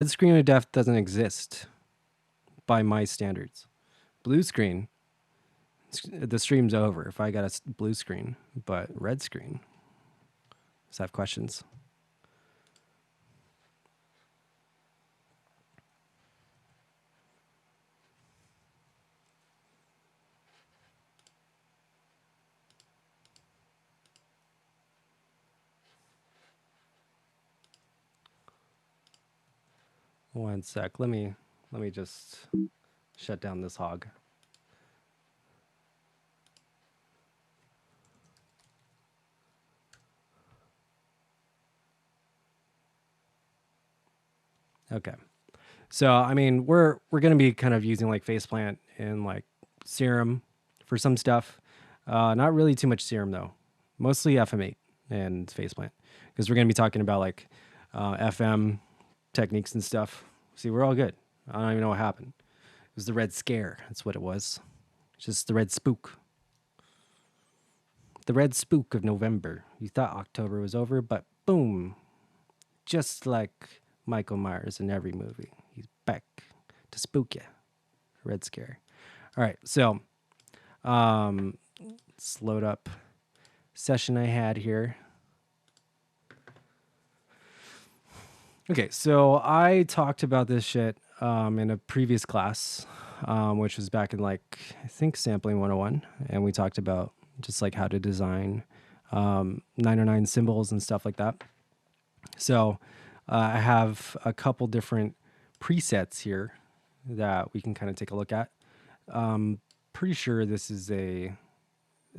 Red screen of death doesn't exist by my standards. Blue screen, the stream's over if I got a blue screen, but red screen. Does have questions? One sec. Let me just shut down this hog. Okay. So I mean, we're gonna be kind of using like faceplant and like serum for some stuff. Not really too much serum though. Mostly FM8 and faceplant because we're gonna be talking about like FM techniques and stuff. See, we're all good. I don't even know what happened. It was the red scare. That's what it was. Just the red spook. The red spook of November. You thought October was over, but boom. Just like Michael Myers in every movie. He's back to spook you. Red scare. All right, so let's load up session I had here. Okay, so I talked about this shit in a previous class, which was back in like, I think sampling 101. And we talked about just like how to design 909 cymbals and stuff like that. So I have a couple different presets here that we can kind of take a look at. Pretty sure this is I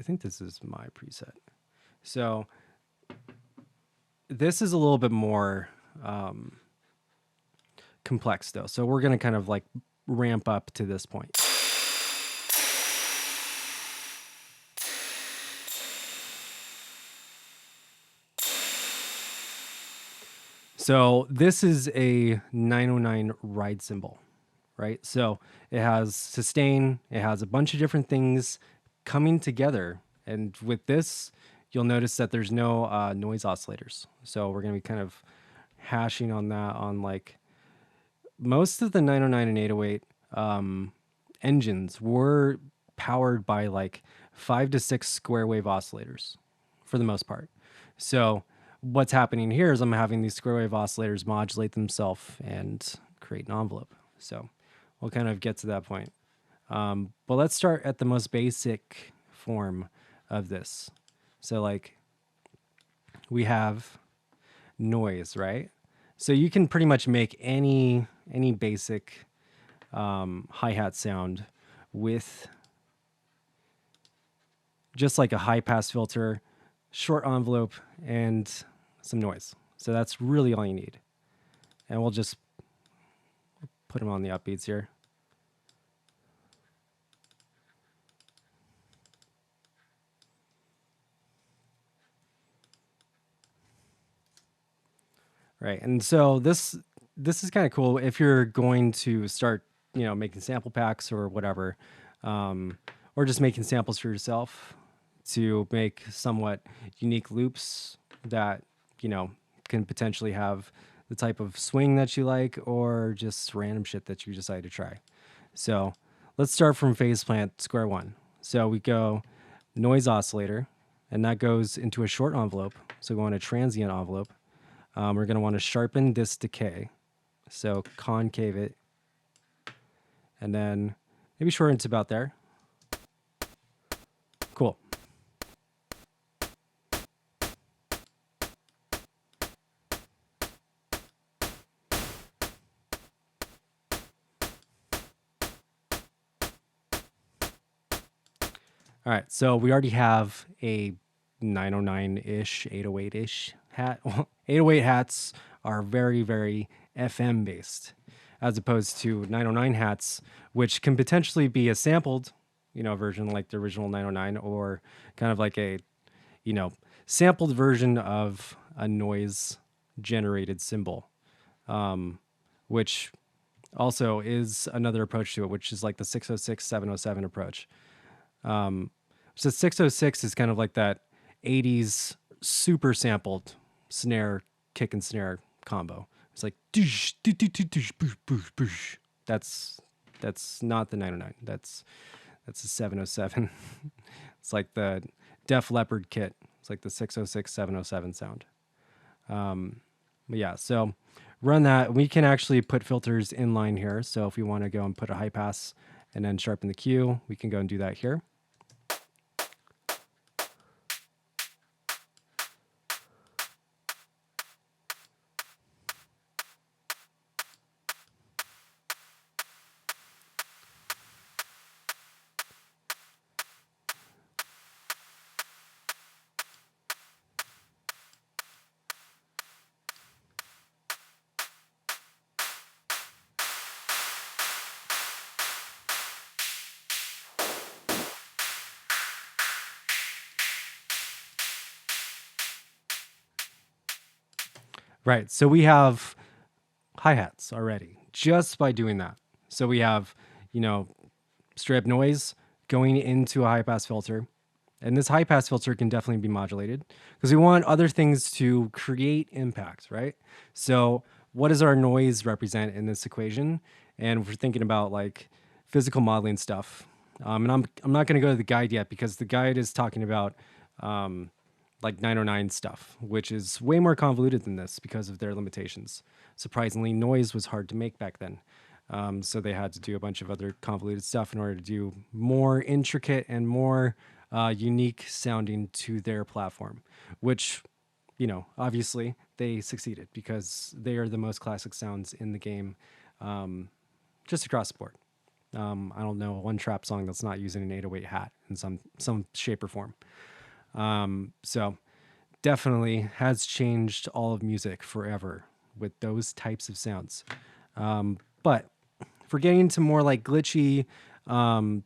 think this is my preset. So this is a little bit more complex though. So we're going to kind of like ramp up to this point. So this is a 909 ride cymbal, right? So it has sustain, it has a bunch of different things coming together. And with this, you'll notice that there's no noise oscillators. So we're going to be kind of hashing on that on like most of the 909 and 808 engines were powered by like 5 to 6 square wave oscillators for the most part. So what's happening here is I'm having these square wave oscillators modulate themselves and create an envelope. So we'll kind of get to that point. But let's start at the most basic form of this. So like we have noise, right? So you can pretty much make any basic hi-hat sound with just like a high pass filter, short envelope, and some noise. So that's really all you need. And we'll just put them on the upbeats here. Right. And so this is kind of cool if you're going to start, making sample packs or whatever, or just making samples for yourself to make somewhat unique loops that, can potentially have the type of swing that you like or just random shit that you decide to try. So let's start from faceplant square one. So we go noise oscillator, and that goes into a short envelope. So we want a transient envelope. We're going to want to sharpen this decay. So concave it. And then maybe shorten to about there. Cool. All right, so we already have a 909-ish, 808-ish hat. 808 hats are very, very FM based, as opposed to 909 hats, which can potentially be a sampled, version like the original 909, or kind of like a, sampled version of a noise generated cymbal, which also is another approach to it, which is like the 606, 707 approach. So 606 is kind of like that 80s super sampled snare, kick and snare combo. It's like doosh, doo, doo, doo, doosh, boosh, boosh, boosh. That's not the 909. That's a 707. It's like the Def Leppard kit. It's like the 606 707 sound. But yeah, so run that. We can actually put filters in line here. So if we want to go and put a high pass and then sharpen the Q, we can go and do that here. Right. So we have hi-hats already just by doing that. So we have, straight up noise going into a high pass filter. And this high pass filter can definitely be modulated because we want other things to create impact, right? So what does our noise represent in this equation? And if we're thinking about like physical modeling stuff, and I'm not going to go to the guide yet because the guide is talking about like 909 stuff, which is way more convoluted than this because of their limitations. Surprisingly, noise was hard to make back then. So they had to do a bunch of other convoluted stuff in order to do more intricate and more unique sounding to their platform, which, obviously they succeeded because they are the most classic sounds in the game, just across the board. I don't know one trap song that's not using an 808 hat in some shape or form. So definitely has changed all of music forever with those types of sounds. But if we're getting into more like glitchy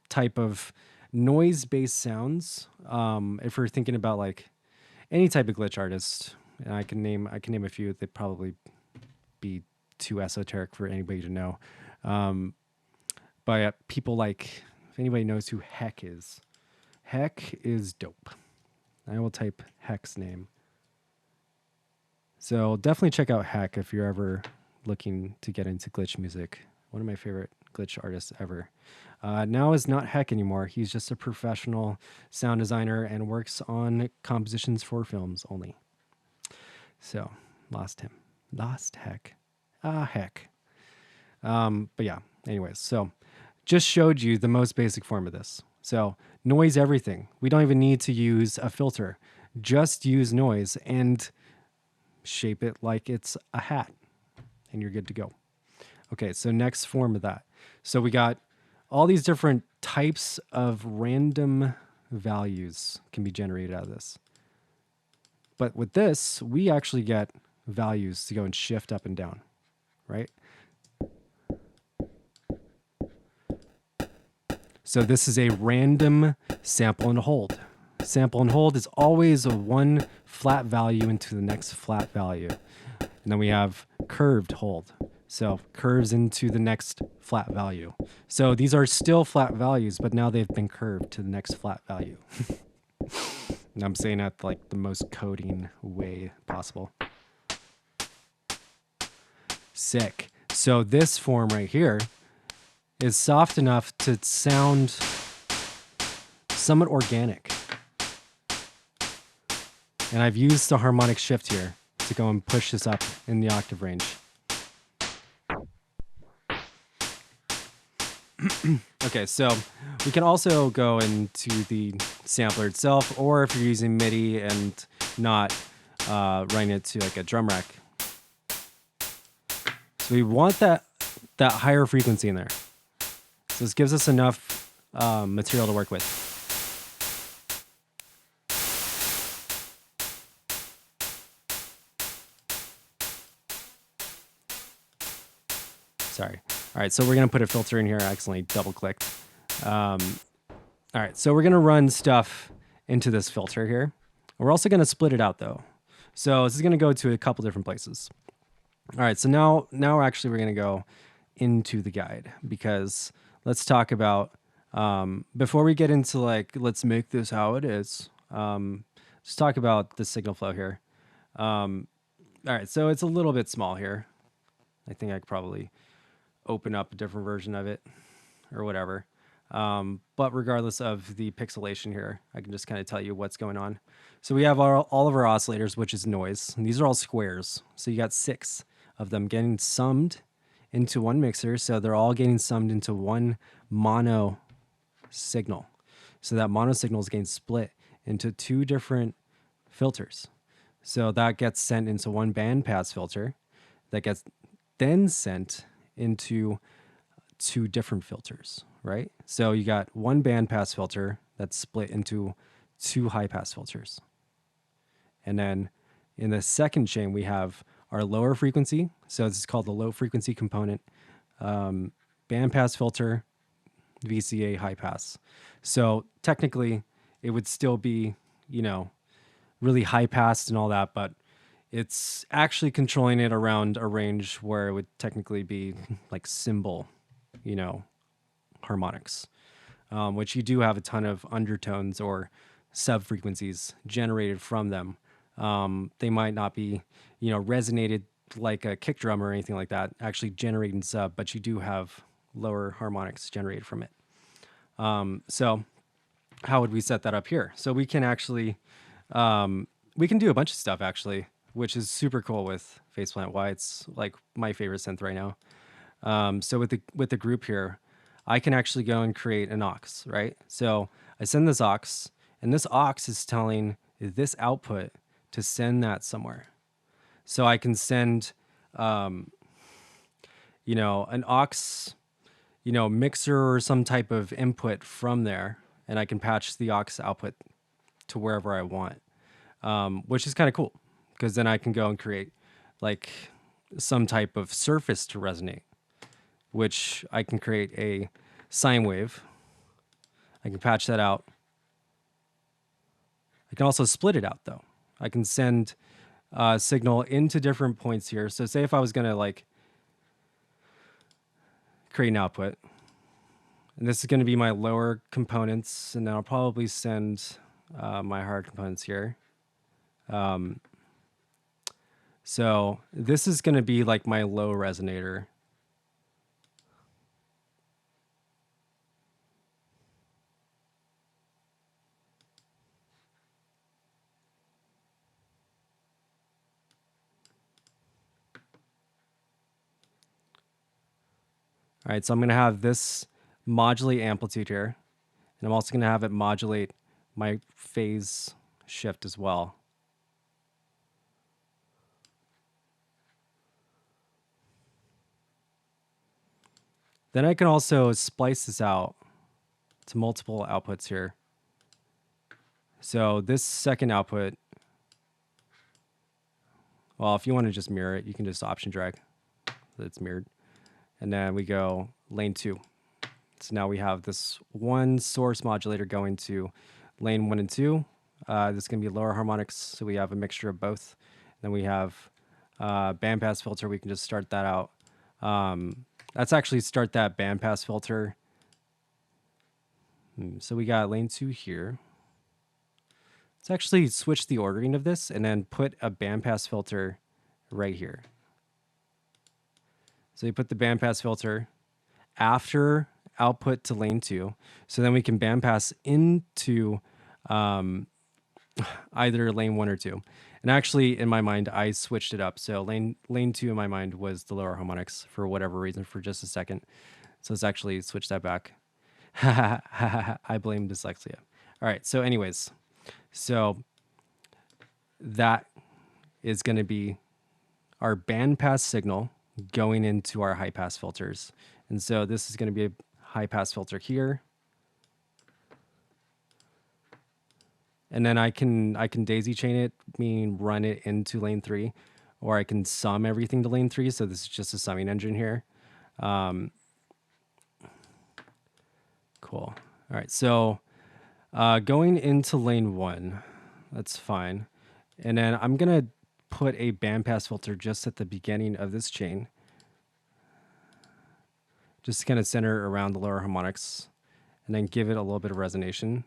type of noise-based sounds, if we're thinking about like any type of glitch artist, and I can name a few, they'd probably be too esoteric for anybody to know. But people like, if anybody knows who Heck is dope. I will type Heck's name. So definitely check out Heck if you're ever looking to get into glitch music. One of my favorite glitch artists ever. Now is not Heck anymore. He's just a professional sound designer and works on compositions for films only. So lost him. Lost Heck. Heck. But yeah, anyways, so just showed you the most basic form of this. So noise everything. We don't even need to use a filter. Just use noise and shape it like it's a hat and you're good to go. Okay, so next form of that. So we got all these different types of random values can be generated out of this. But with this, we actually get values to go and shift up and down, right? So this is a random sample and hold. Sample and hold is always a one flat value into the next flat value. And then we have curved hold. So curves into the next flat value. So these are still flat values, but now they've been curved to the next flat value. And I'm saying that like the most coding way possible. Sick. So this form right here is soft enough to sound somewhat organic. And I've used the harmonic shift here to go and push this up in the octave range. Okay, so we can also go into the sampler itself, or if you're using MIDI and not running it to like a drum rack. So we want that higher frequency in there. So this gives us enough material to work with. Sorry. All right, so we're going to put a filter in here. I accidentally double-clicked. All right, so we're going to run stuff into this filter here. We're also going to split it out, though. So this is going to go to a couple different places. All right, so now actually we're going to go into the guide because let's talk about, before we get into like, let's make this how it is, let's talk about the signal flow here. All right, so it's a little bit small here. I think I could probably open up a different version of it or whatever. But regardless of the pixelation here, I can just kind of tell you what's going on. So we have all of our oscillators, which is noise. And these are all squares. So you got 6 of them getting summed into one mixer. So they're all getting summed into one mono signal. So that mono signal is getting split into 2 different filters. So that gets sent into one bandpass filter that gets then sent into 2 different filters, right? So you got one bandpass filter that's split into 2 high pass filters. And then in the second chain, we have our lower frequency. So this is called the low frequency component, bandpass filter, VCA high pass. So technically it would still be, really high passed and all that, but it's actually controlling it around a range where it would technically be like cymbal, harmonics, which you do have a ton of undertones or sub frequencies generated from them. They might not be, resonated like a kick drum or anything like that, actually generating sub, but you do have lower harmonics generated from it. So how would we set that up here? So we can actually, we can do a bunch of stuff actually, which is super cool with Faceplant. Why it's like my favorite synth right now. So with the group here, I can actually go and create an aux, right? So I send this aux, and this aux is telling this output to send that somewhere. So I can send, an aux, mixer or some type of input from there, and I can patch the aux output to wherever I want, which is kind of cool because then I can go and create like some type of surface to resonate, which I can create a sine wave. I can patch that out. I can also split it out though. I can send a signal into different points here. So say if I was gonna like create an output, and this is gonna be my lower components, and then I'll probably send my higher components here. So this is gonna be like my low resonator. All right, so I'm going to have this modulate amplitude here, and I'm also going to have it modulate my phase shift as well. Then I can also splice this out to multiple outputs here. So this second output, well, if you want to just mirror it, you can just option drag so it's mirrored. And then we go lane 2. So now we have this one source modulator going to lane 1 and 2. This is going to be lower harmonics, so we have a mixture of both. Then we have bandpass filter. We can just start that out. Let's actually start that bandpass filter. So we got lane 2 here. Let's actually switch the ordering of this and then put a bandpass filter right here. So you put the bandpass filter after output to lane 2. So then we can bandpass into either lane 1 or 2. And actually, in my mind, I switched it up. So lane 2 in my mind was the lower harmonics for whatever reason for just a second. So let's actually switch that back. I blame dyslexia. All right. So anyways, so that is going to be our bandpass signal going into our high pass filters. And so this is going to be a high pass filter here. And then I can daisy chain it, meaning run it into lane 3, or I can sum everything to lane 3. So this is just a summing engine here. Cool. All right. So going into lane 1, that's fine. And then I'm going to put a bandpass filter just at the beginning of this chain, just to kind of center around the lower harmonics, and then give it a little bit of resonation.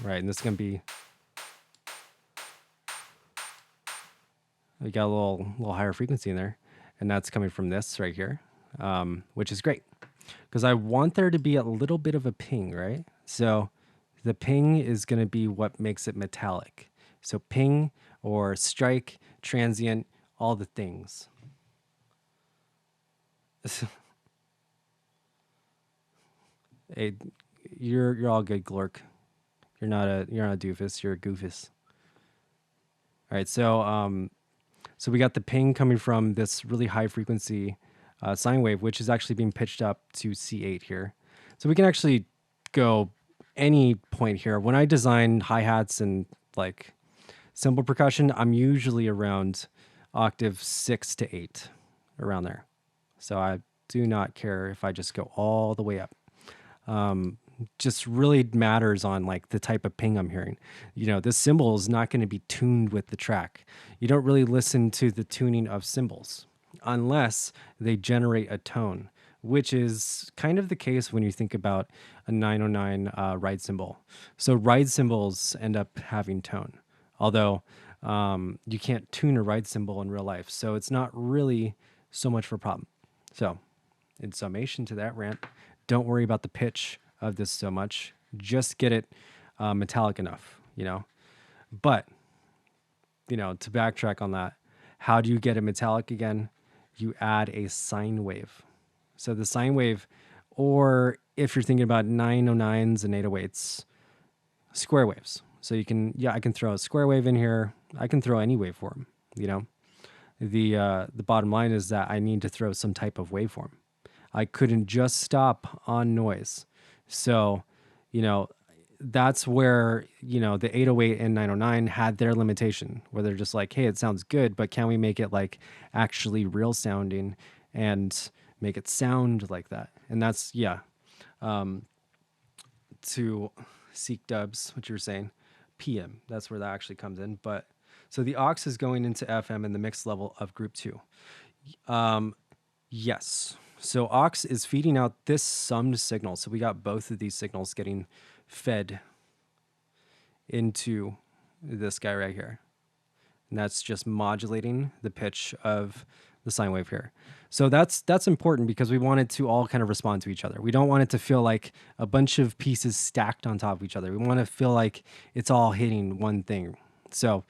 right? And this is going to be, we got a little higher frequency in there, and that's coming from this right here, which is great because I want there to be a little bit of a ping, right? So the ping is going to be what makes it metallic. So ping or strike, transient, all the things. Hey, you're all good, Glork. You're not a doofus. You're a goofus. All right, so we got the ping coming from this really high frequency sine wave, which is actually being pitched up to C8 here. So we can actually go any point here. When I design hi-hats and like cymbal percussion, I'm usually around octave 6 to 8, around there. So I do not care if I just go all the way up. Just really matters on like the type of ping I'm hearing. You know, this cymbal is not going to be tuned with the track. You don't really listen to the tuning of cymbals unless they generate a tone, which is kind of the case when you think about a 909 ride cymbal. So ride cymbals end up having tone, although you can't tune a ride cymbal in real life. So it's not really so much of a problem. So in summation to that rant, don't worry about the pitch of this so much. Just get it metallic enough, you know. But, you know, to backtrack on that, how do you get it metallic again? You add a sine wave. So the sine wave, or if you're thinking about 909s and 808s, square waves. So you can, I can throw a square wave in here. I can throw any waveform, you know. The bottom line is that I need to throw some type of waveform. I couldn't just stop on noise. So, you know, that's where, you know, the 808 and 909 had their limitation, where they're just like, hey, it sounds good, but can we make it like actually real sounding and make it sound like that? And that's, to seek dubs, what you were saying, PM, that's where that actually comes in. But so the aux is going into FM in the mix level of group 2. Yes. So aux is feeding out this summed signal. So we got both of these signals getting fed into this guy right here. And that's just modulating the pitch of the sine wave here. So that's important because we want it to all kind of respond to each other. We don't want it to feel like a bunch of pieces stacked on top of each other. We want to feel like it's all hitting one thing. So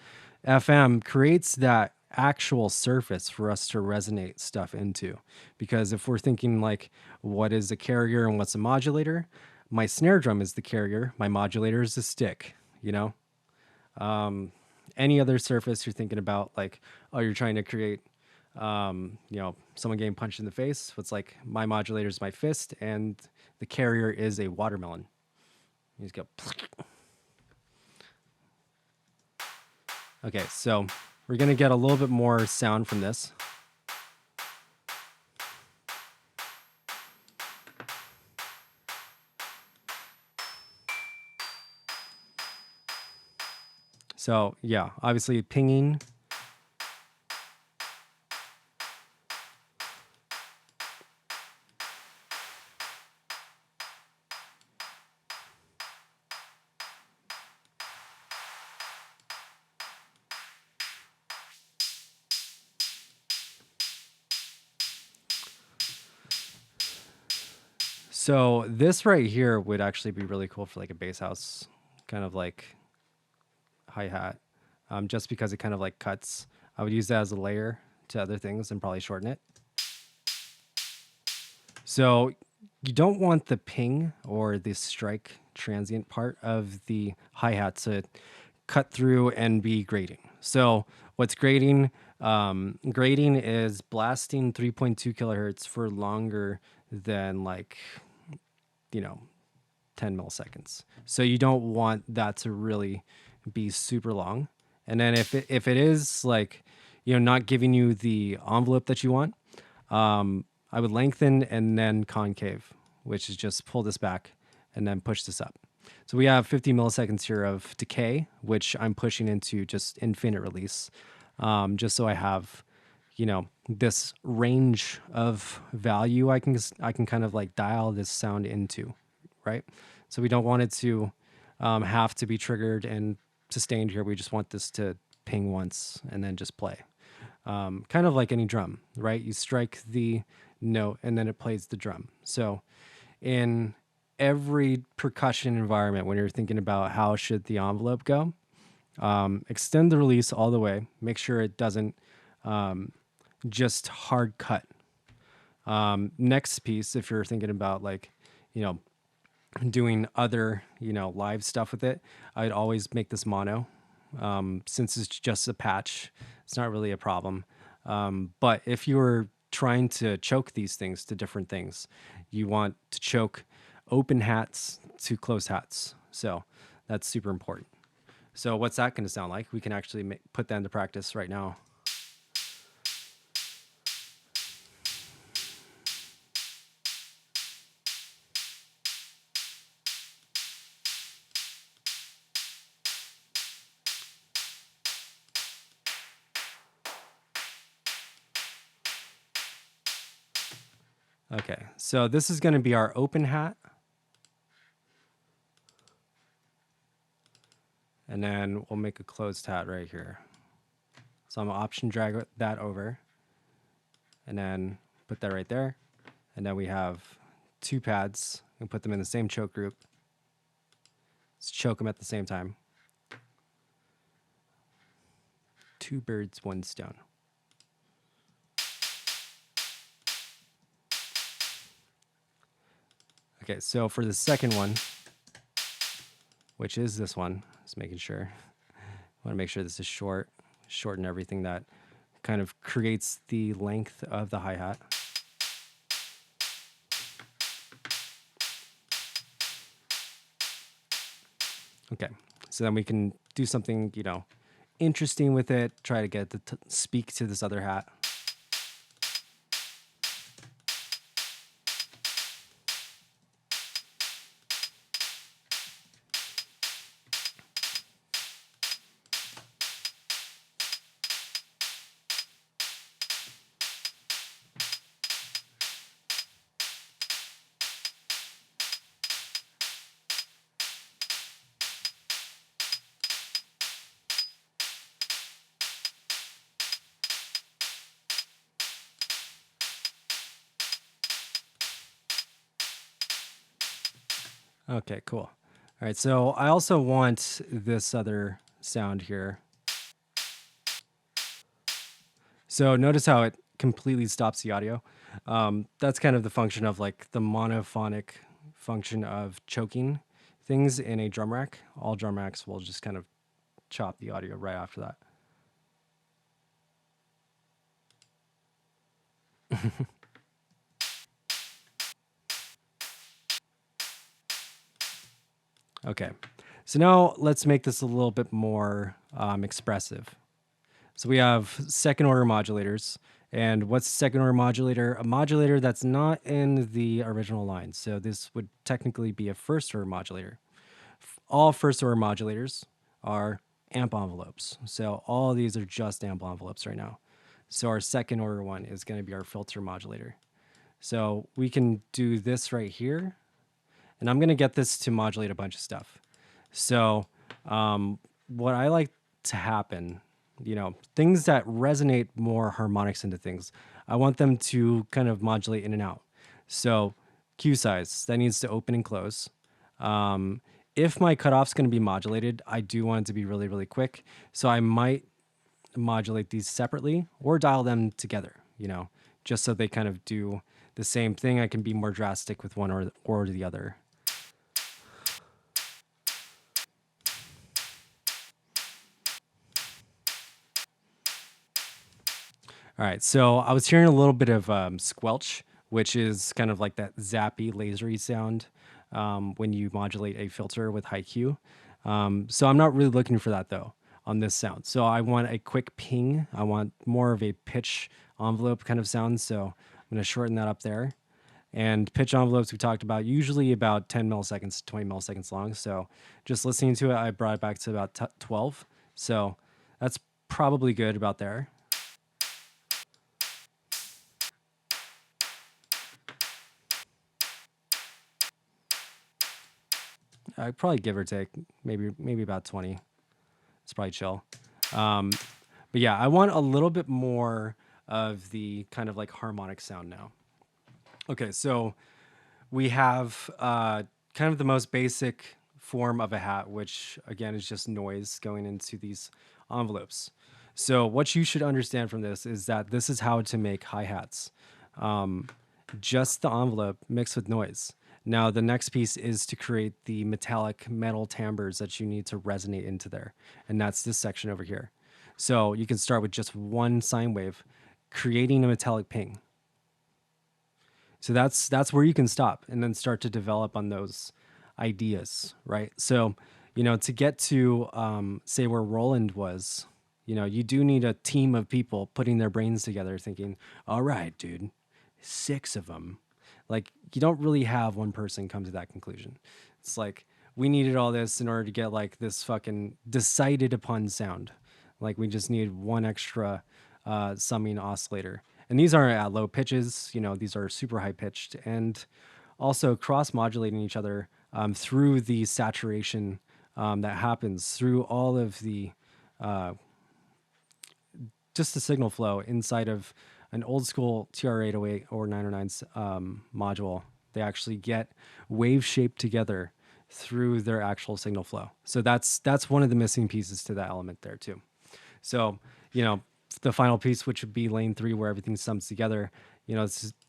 FM creates that actual surface for us to resonate stuff into. Because if we're thinking like, what is a carrier and what's a modulator? My snare drum is the carrier. My modulator is the stick, you know? Any other surface you're thinking about, like, oh, you're trying to create, you know, someone getting punched in the face. It's like my modulator is my fist and the carrier is a watermelon. You just go. Okay, so we're going to get a little bit more sound from this. So yeah, obviously pinging. So this right here would actually be really cool for like a bass house, kind of like hi-hat, just because it kind of like cuts. I would use that as a layer to other things and probably shorten it. So you don't want the ping or the strike transient part of the hi-hat to cut through and be grating. So what's grating? Grating is blasting 3.2 kilohertz for longer than like, you know, 10 milliseconds. So you don't want that to really be super long. And then if it is like, you know, not giving you the envelope that you want, I would lengthen and then concave, which is just pull this back and then push this up. So we have 50 milliseconds here of decay, which I'm pushing into just infinite release, just so I have, you know, this range of value I can kind of like dial this sound into, right? So we don't want it to have to be triggered and sustained here. We just want this to ping once and then just play. Kind of like any drum, right? You strike the note and then it plays the drum. So in every percussion environment, when you're thinking about how should the envelope go, extend the release all the way. Make sure it doesn't just hard cut. Next piece, if you're thinking about like, you know, doing other, you know, live stuff with it, I'd always make this mono. Since it's just a patch, it's not really a problem. But if you're trying to choke these things to different things, you want to choke open hats to closed hats. So that's super important. So what's that going to sound like? We can actually put that into practice right now. Okay, so this is going to be our open hat. And then we'll make a closed hat right here. So I'm going to option drag that over and then put that right there. And then we have two pads and put them in the same choke group. Let's choke them at the same time. Two birds, one stone. Okay, so for the second one, which is this one, just making sure. I want to make sure this is short, shorten everything that kind of creates the length of the hi-hat. Okay, so then we can do something, you know, interesting with it, try to get it to speak to this other hat. Okay, cool. All right, so I also want this other sound here. So notice how it completely stops the audio. That's kind of the function of like the monophonic function of choking things in a drum rack. All drum racks will just kind of chop the audio right after that. Okay, so now let's make this a little bit more expressive. So we have second order modulators. And what's a second order modulator? A modulator that's not in the original line. So this would technically be a first order modulator. All first order modulators are amp envelopes. So all of these are just amp envelopes right now. So our second order one is going to be our filter modulator. So we can do this right here. And I'm going to get this to modulate a bunch of stuff. So what I like to happen, you know, things that resonate more harmonics into things, I want them to kind of modulate in and out. So cue size, that needs to open and close. If my cutoff's going to be modulated, I do want it to be really, really quick. So I might modulate these separately or dial them together, you know, just so they kind of do the same thing. I can be more drastic with one or the other. All right, so I was hearing a little bit of squelch, which is kind of like that zappy, lasery sound when you modulate a filter with high Q. So I'm not really looking for that though on this sound. So I want a quick ping. I want more of a pitch envelope kind of sound. So I'm going to shorten that up there. And pitch envelopes we talked about, usually about 10 milliseconds, 20 milliseconds long. So just listening to it, I brought it back to about 12. So that's probably good about there. I probably give or take maybe about 20. It's probably chill. Um, but yeah, I want a little bit more of the kind of like harmonic sound now. Okay, so we have kind of the most basic form of a hat, which again is just noise going into these envelopes. So what you should understand from this is that this is how to make hi-hats. Just the envelope mixed with noise. Now the next piece is to create the metallic metal timbres that you need to resonate into there. And that's this section over here. So you can start with just one sine wave, creating a metallic ping. So that's where you can stop and then start to develop on those ideas, right? So, to get to say where Roland was, you do need a team of people putting their brains together, thinking, "All right, dude, 6 of them." Like you don't really have one person come to that conclusion. It's like we needed all this in order to get like this fucking decided upon sound. Like we just need one extra summing oscillator. And these aren't at low pitches, these are super high pitched and also cross modulating each other through the saturation that happens through all of the just the signal flow inside of an old school TR-808 or 909's module. They actually get wave shaped together through their actual signal flow. So that's one of the missing pieces to that element there too. So, the final piece, which would be lane 3, where everything sums together,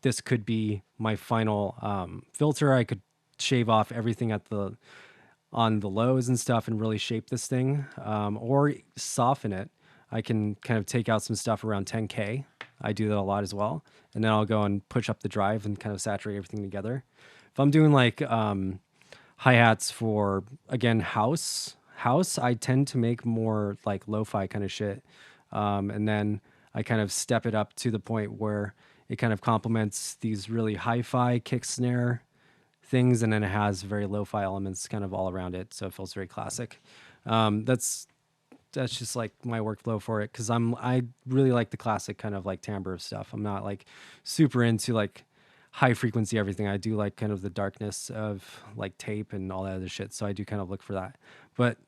this could be my final filter. I could shave off everything on the lows and stuff and really shape this thing, or soften it. I can kind of take out some stuff around 10K. I do that a lot as well. And then I'll go and push up the drive and kind of saturate everything together. If I'm doing like hi-hats for, again, house, I tend to make more like lo-fi kind of shit. And then I kind of step it up to the point where it kind of complements these really hi-fi kick snare things, and then it has very lo-fi elements kind of all around it, so it feels very classic. That's just like my workflow for it, because I really like the classic kind of like timbre stuff. I'm not like super into like high frequency everything. I do like kind of the darkness of like tape and all that other shit, so I do kind of look for that. But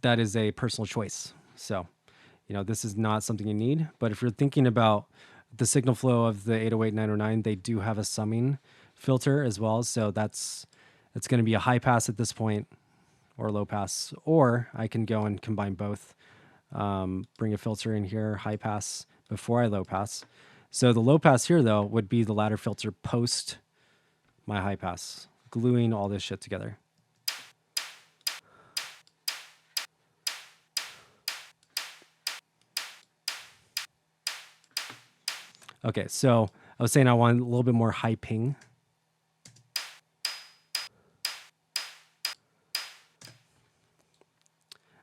that is a personal choice. So, this is not something you need. But if you're thinking about the signal flow of the 808 909, they do have a summing filter as well. So it's going to be a high pass at this point or low pass, or I can go and combine both. Bring a filter in here, high pass before I low pass. So the low pass here though would be the ladder filter post my high pass, gluing all this shit together. Okay, so I was saying I want a little bit more high ping.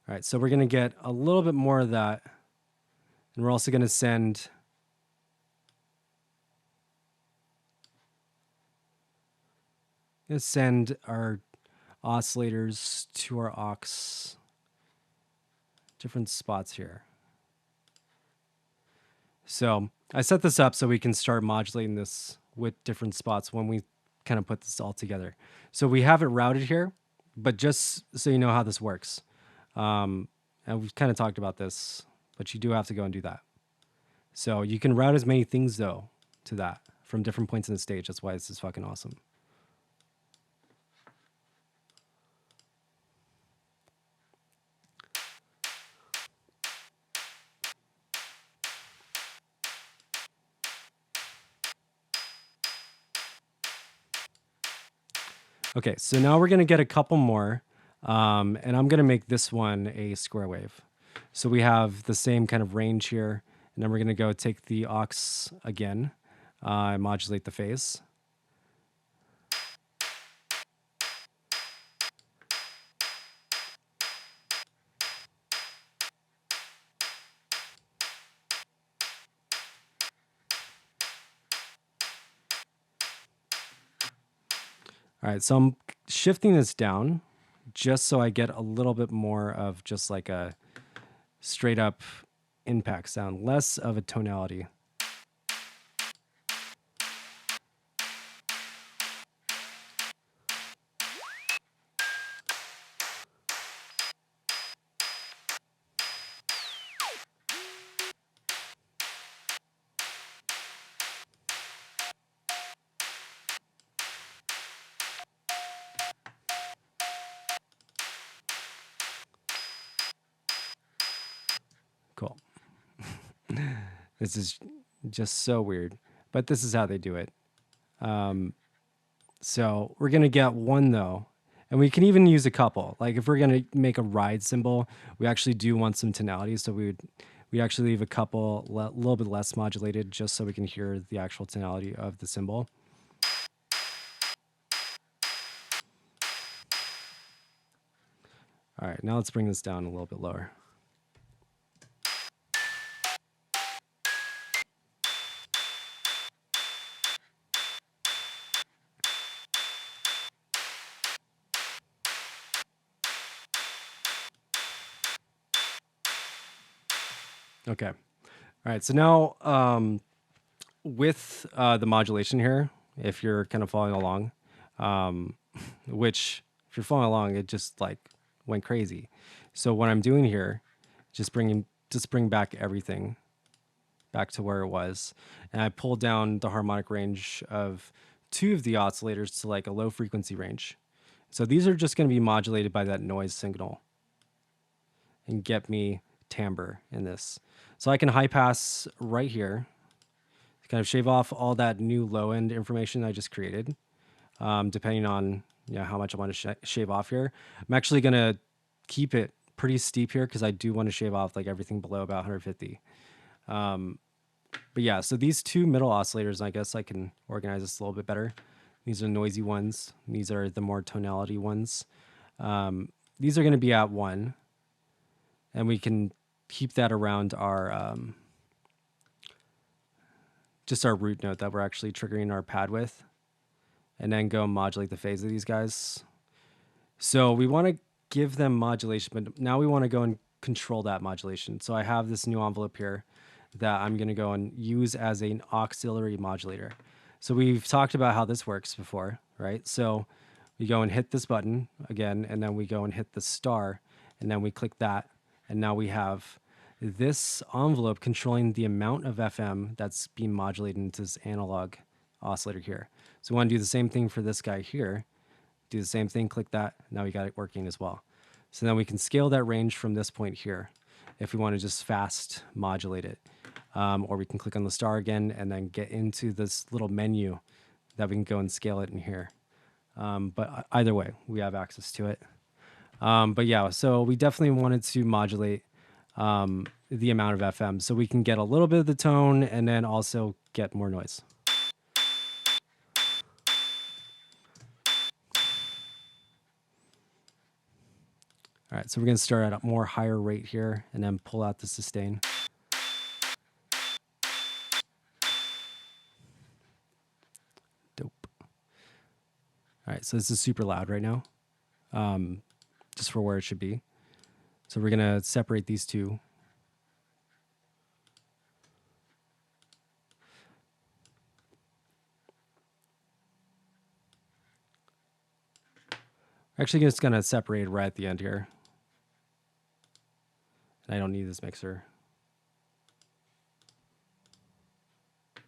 All right, so we're going to get a little bit more of that. And we're also going to send our oscillators to our aux different spots here. So I set this up so we can start modulating this with different spots when we kind of put this all together. So we have it routed here, but just so you know how this works. And we've kind of talked about this, but you do have to go and do that. So you can route as many things though to that from different points in the stage. That's why this is fucking awesome. Okay, so now we're gonna get a couple more, and I'm gonna make this one a square wave. So we have the same kind of range here, and then we're gonna go take the aux again, and modulate the phase. All right, so I'm shifting this down just so I get a little bit more of just like a straight up impact sound, less of a tonality. Cool. This is just so weird, but this is how they do it. So we're gonna get one though, and we can even use a couple. Like if we're gonna make a ride cymbal, we actually do want some tonality, so we actually leave a couple a little bit less modulated, just so we can hear the actual tonality of the cymbal. All right, now let's bring this down a little bit lower. Okay. All right. So now with the modulation here, if you're kind of following along, which if you're following along, it just like went crazy. So what I'm doing here, just bring back everything back to where it was, and I pulled down the harmonic range of two of the oscillators to like a low frequency range. So these are just going to be modulated by that noise signal and get me timbre in this. So I can high pass right here, kind of shave off all that new low end information I just created, depending on how much I want to shave off here. I'm actually going to keep it pretty steep here because I do want to shave off like everything below about 150. But yeah, so these two middle oscillators, I guess I can organize this a little bit better. These are noisy ones. These are the more tonality ones. These are going to be at 1. And we can keep that around our just our root note that we're actually triggering our pad with, and then go modulate the phase of these guys. So we want to give them modulation, but now we want to go and control that modulation. So I have this new envelope here that I'm going to go and use as an auxiliary modulator. So we've talked about how this works before, right? So we go and hit this button again, and then we go and hit the star, and then we click that, and now we have this envelope controlling the amount of FM that's being modulated into this analog oscillator here. So we want to do the same thing for this guy here. Do the same thing, click that. Now we got it working as well. So then we can scale that range from this point here if we want to just fast modulate it. Or we can click on the star again and then get into this little menu that we can go and scale it in here. But either way, we have access to it. But yeah, so we definitely wanted to modulate the amount of FM so we can get a little bit of the tone and then also get more noise. All right, so we're going to start at a more higher rate here and then pull out the sustain. Dope. All right, so this is super loud right now, just for where it should be. So we're going to separate these two. Actually, just going to separate right at the end here. And I don't need this mixer. I'm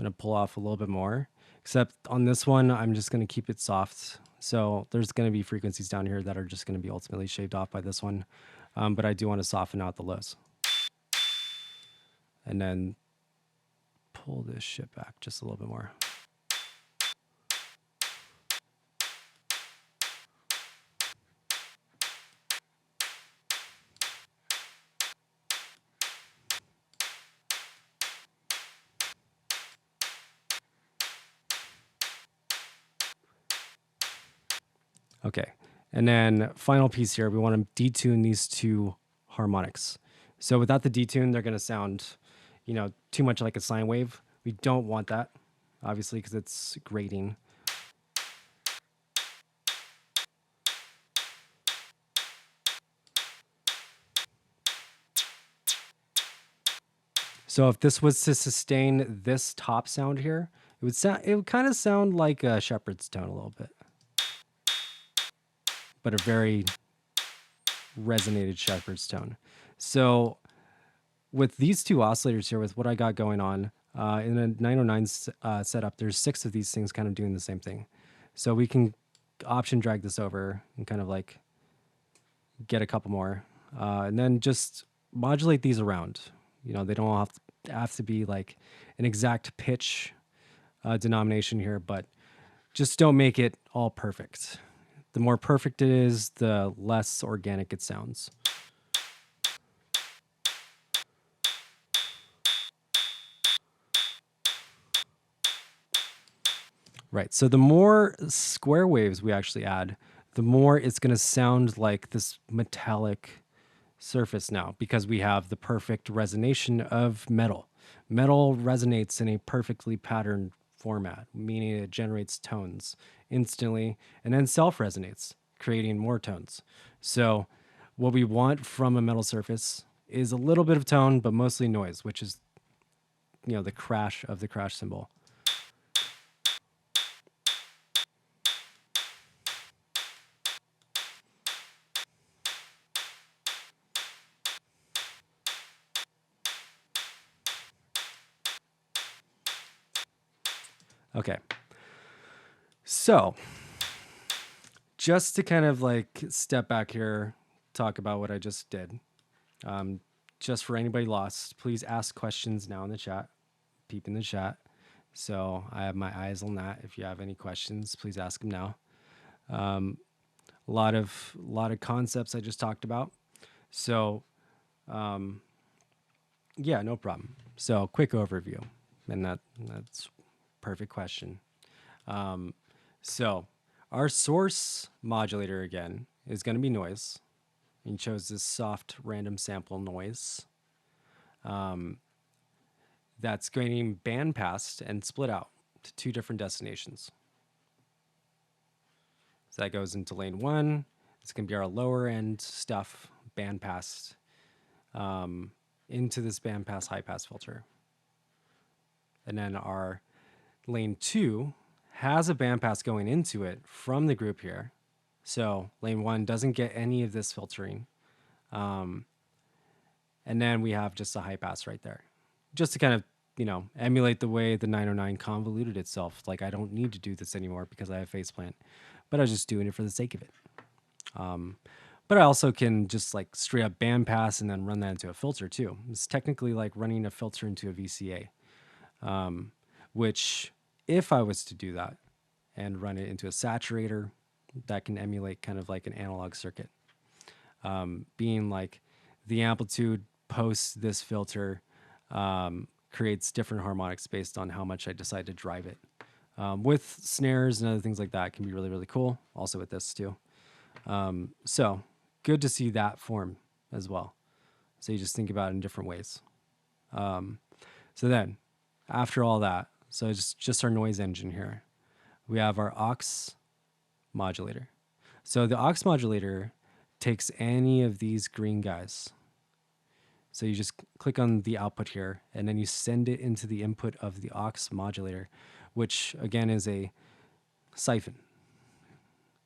going to pull off a little bit more, except on this one, I'm just going to keep it soft. So there's going to be frequencies down here that are just going to be ultimately shaved off by this one. But I do want to soften out the lows. And then pull this shit back just a little bit more. Okay, and then final piece here, we want to detune these two harmonics. So without the detune, they're going to sound, too much like a sine wave. We don't want that, obviously, because it's grating. So if this was to sustain this top sound here, it would kind of sound like a shepherd's tone a little bit, but a very resonated shepherd's tone. So with these two oscillators here, with what I got going on in a 909 setup, there's 6 of these things kind of doing the same thing. So we can option drag this over and kind of like get a couple more. and then just modulate these around. They don't all have to be like an exact pitch denomination here, but just don't make it all perfect. The more perfect it is, the less organic it sounds. Right. So the more square waves we actually add, the more it's going to sound like this metallic surface now, because we have the perfect resonation of metal. Metal resonates in a perfectly patterned format, meaning it generates tones instantly and then self resonates, creating more tones. So, what we want from a metal surface is a little bit of tone, but mostly noise, which is, the crash of the crash cymbal. Okay. So, just to kind of like step back here, talk about what I just did. Just for anybody lost, please ask questions now in the chat. Peep in the chat. So I have my eyes on that. If you have any questions, please ask them now. A lot of concepts I just talked about. So yeah, no problem. So quick overview, and that's perfect question. So our source modulator again is going to be noise. And chose this soft random sample noise that's getting bandpassed and split out to two different destinations. So that goes into lane one. It's going to be our lower end stuff bandpassed into this bandpass high pass filter. And then our lane two has a bandpass going into it from the group here. So lane one doesn't get any of this filtering. And then we have just a high pass right there, just to kind of, emulate the way the 909 convoluted itself. Like, I don't need to do this anymore because I have faceplant, but I was just doing it for the sake of it. But I also can just like straight up bandpass and then run that into a filter too. It's technically like running a filter into a VCA, which if I was to do that and run it into a saturator, that can emulate kind of like an analog circuit. Being like the amplitude post this filter creates different harmonics based on how much I decide to drive it. With snares and other things like that, can be really, really cool. Also with this too. So good to see that form as well. So you just think about it in different ways. So then after all that, so it's just our noise engine here. We have our aux modulator. So the aux modulator takes any of these green guys. So you just click on the output here, and then you send it into the input of the aux modulator, which again is a siphon.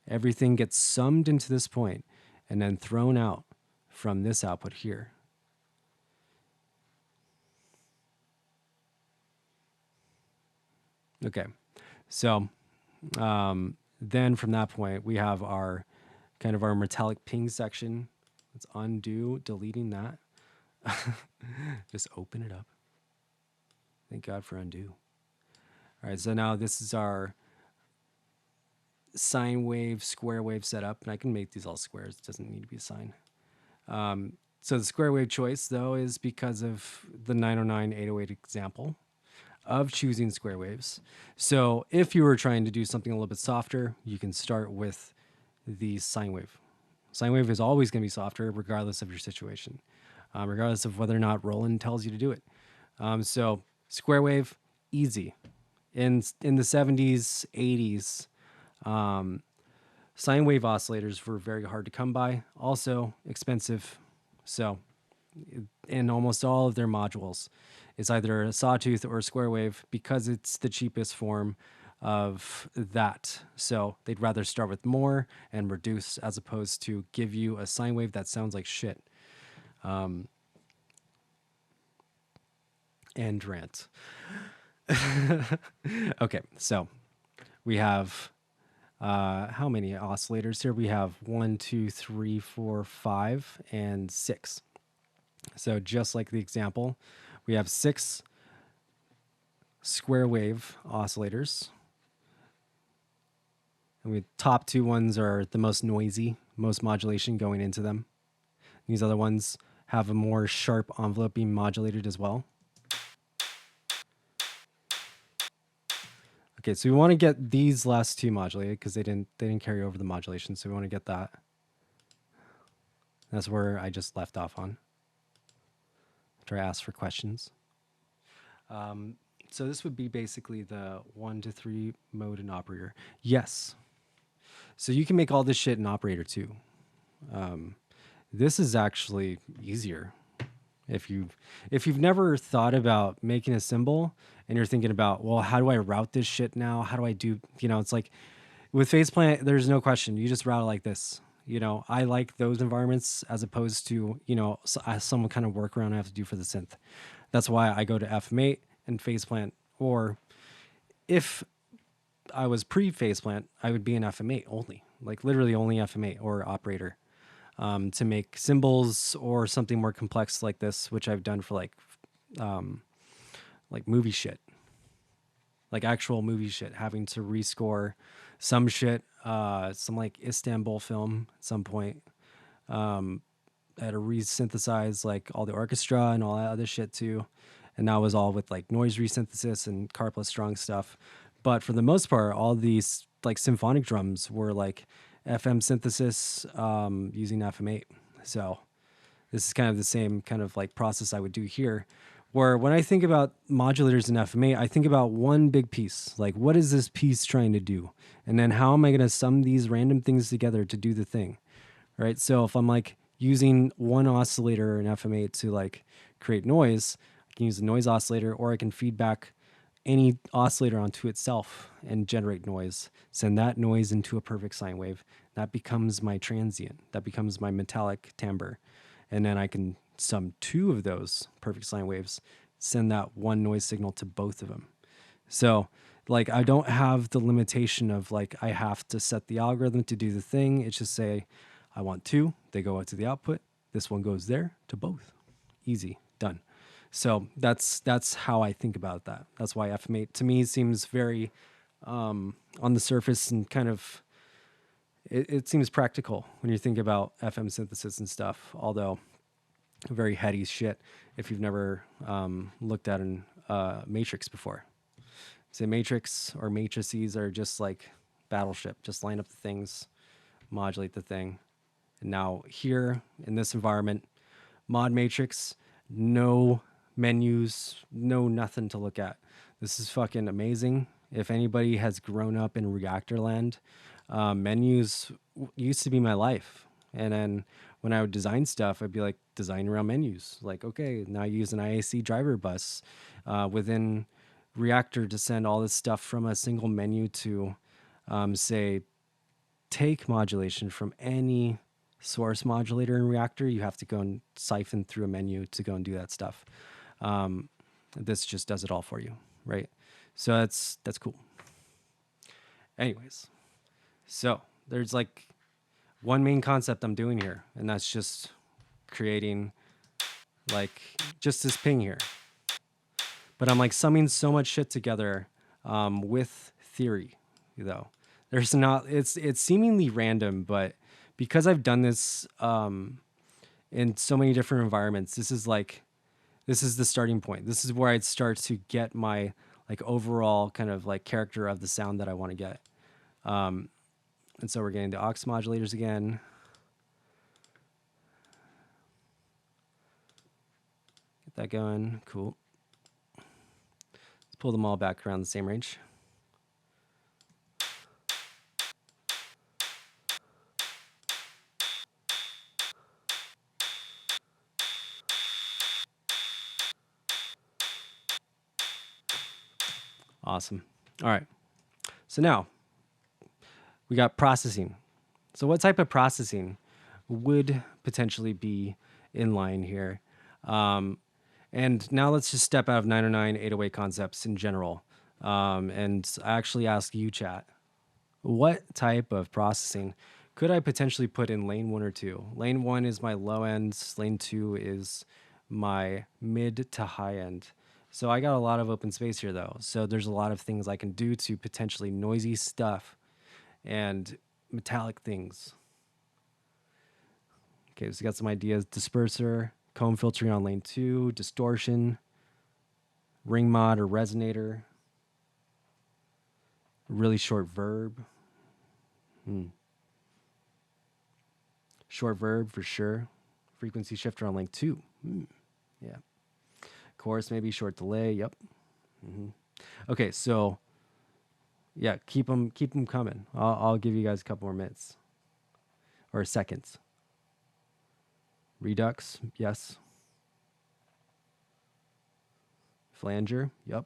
Everything gets summed into this point and then thrown out from this output here. Okay, so then from that point, we have our kind of our metallic ping section. Let's undo deleting that. Just open it up. Thank God for undo. All right, so now this is our sine wave, square wave setup, and I can make these all squares. It doesn't need to be a sine. So the square wave choice, though, is because of the 909 808 example of choosing square waves. So if you were trying to do something a little bit softer, you can start with the sine wave. Sine wave is always going to be softer regardless of your situation, regardless of whether or not Roland tells you to do it. So square wave, easy. In the 70s, 80s, sine wave oscillators were very hard to come by, also expensive. So in almost all of their modules, it's either a sawtooth or a square wave because it's the cheapest form of that. So they'd rather start with more and reduce as opposed to give you a sine wave that sounds like shit. And rant. Okay, so we have How many oscillators here? We have 1, 2, 3, 4, 5, and 6. So just like the example, we have 6 square wave oscillators. And the top 2 ones are the most noisy, most modulation going into them. These other ones have a more sharp envelope being modulated as well. Okay, so we want to get these last 2 modulated because they didn't carry over the modulation, so we want to get that. That's where I just left off on after I asked for questions. So this would be basically the 1 to 3 mode and operator. Yes. So you can make all this shit in operator too. This is actually easier. If you've never thought about making a cymbal and you're thinking about, well, how do I route this shit now? How do I do, it's like with faceplant, there's no question. You just route it like this. I like those environments as opposed to, some kind of workaround I have to do for the synth. That's why I go to FM8 and faceplant. Or if I was pre-faceplant, I would be in FM8 only, like literally only FM8 or operator. To make cymbals or something more complex like this, which I've done for like movie shit, like actual movie shit, having to rescore some shit, some like Istanbul film at some point. I had to resynthesize like all the orchestra and all that other shit too. And that was all with like noise resynthesis and Carplus Strong stuff. But for the most part, all these like symphonic drums were like FM synthesis using FM8. So this is kind of the same kind of like process I would do here. Where when I think about modulators in FM8, I think about one big piece. Like, what is this piece trying to do? And then how am I going to sum these random things together to do the thing? Right? So if I'm like using one oscillator in FM8 to like create noise, I can use a noise oscillator, or I can feed back any oscillator onto itself and generate noise, send that noise into a perfect sine wave. That becomes my transient. That becomes my metallic timbre. And then I can sum 2 of those perfect sine waves, send that one noise signal to both of them. So like I don't have the limitation of like I have to set the algorithm to do the thing. It's just say I want 2, they go out to the output. This one goes there to both. Easy, done. So that's how I think about that. That's why FM8 to me seems very on the surface and kind of it seems practical when you think about FM synthesis and stuff. Although very heady shit if you've never looked at an matrix before. So matrix or matrices are just like Battleship. Just line up the things, modulate the thing. And now here in this environment, mod matrix, no menus, no nothing to look at. This is fucking amazing. If anybody has grown up in reactor land, menus used to be my life. And then when I would design stuff, I'd be like designing around menus. Like, okay, now I use an IAC driver bus within reactor to send all this stuff from a single menu to say take modulation from any source modulator in reactor. You have to go and siphon through a menu to go and do that stuff. This just does it all for you, right? So that's cool. Anyways, so there's like one main concept I'm doing here, and that's just creating like just this ping here. But I'm like summing so much shit together with theory, though. There's not, it's seemingly random, but because I've done this in so many different environments, this is the starting point. This is where I'd start to get my like overall kind of like character of the sound that I want to get. And so we're getting the aux modulators again. Get that going. Cool. Let's pull them all back around the same range. Awesome. All right. So now we got processing. So what type of processing would potentially be in line here? And now let's just step out of 909, 808 concepts in general. And I actually ask you, chat, what type of processing could I potentially put in lane 1 or 2? Lane 1 is my low end, lane 2 is my mid to high end. So I got a lot of open space here though. So there's a lot of things I can do to potentially noisy stuff and metallic things. Okay, so we got some ideas. Disperser, comb filtering on lane 2, distortion, ring mod or resonator, really short verb. Short verb for sure. Frequency shifter on lane 2. Yeah. Chorus maybe, short delay. Yep. Okay, so yeah, keep them coming. I'll give you guys a couple more minutes or seconds. Redux, yes. Flanger, yep.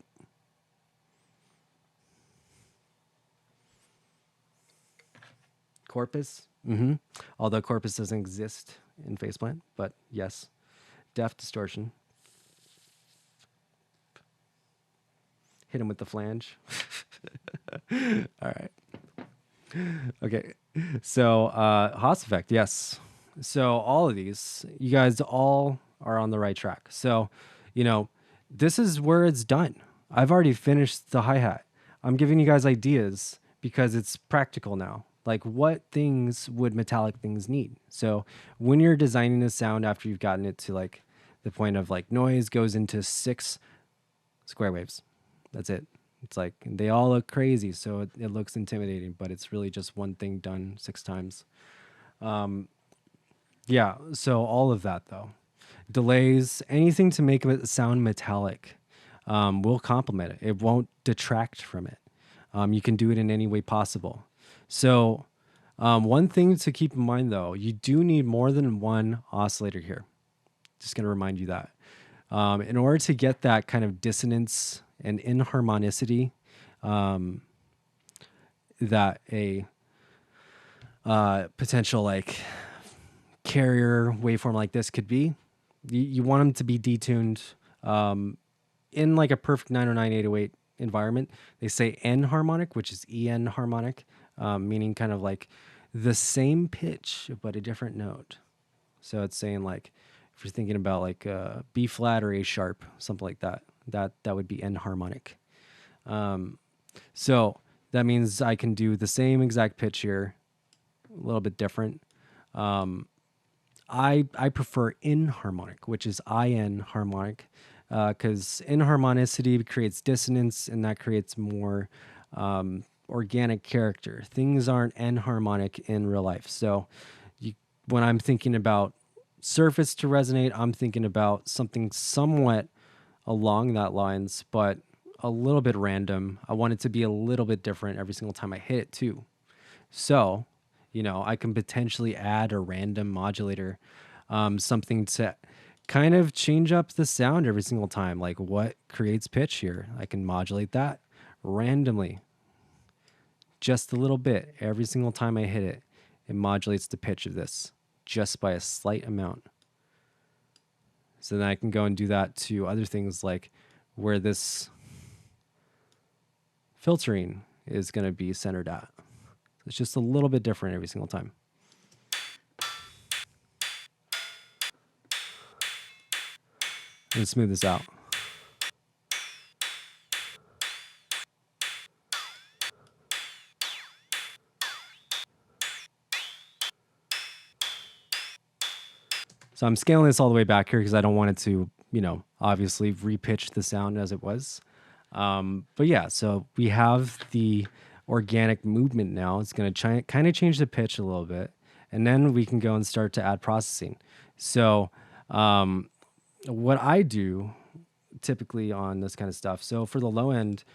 Corpus, although Corpus doesn't exist in Faceplant, but yes. Def distortion. Hit him with the flange. All right. Okay. So Haas effect, yes. So all of these, you guys all are on the right track. So, this is where it's done. I've already finished the hi-hat. I'm giving you guys ideas because it's practical now. Like, what things would metallic things need? So when you're designing a sound after you've gotten it to like the point of like noise goes into 6 square waves. That's it. It's like they all look crazy, so it looks intimidating, but it's really just one thing done 6 times. Yeah, so all of that though. Delays, anything to make it sound metallic will complement it. It won't detract from it. You can do it in any way possible. So one thing to keep in mind though, you do need more than one oscillator here. Just going to remind you that. In order to get that kind of dissonance and inharmonicity that a potential like carrier waveform like this could be, you want them to be detuned in like a perfect 909 808 environment. They say N harmonic, which is EN harmonic, meaning kind of like the same pitch but a different note. So it's saying like if you're thinking about like B flat or A sharp, something like that, that would be N harmonic. So that means I can do the same exact pitch here, a little bit different. I prefer inharmonic, which is IN harmonic, because inharmonicity creates dissonance, and that creates more organic character. Things aren't enharmonic in real life. So when I'm thinking about surface to resonate, I'm thinking about something somewhat along that lines, but a little bit random. I want it to be a little bit different every single time I hit it too. So, I can potentially add a random modulator, something to kind of change up the sound every single time. Like what creates pitch here? I can modulate that randomly, just a little bit. Every single time I hit it, it modulates the pitch of this just by a slight amount. So then I can go and do that to other things like where this filtering is going to be centered at. It's just a little bit different every single time. And smooth this out. So I'm scaling this all the way back here because I don't want it to, obviously repitch the sound as it was. But yeah, so we have the organic movement now. It's going to kind of change the pitch a little bit. And then we can go and start to add processing. So what I do typically on this kind of stuff, so for the low end,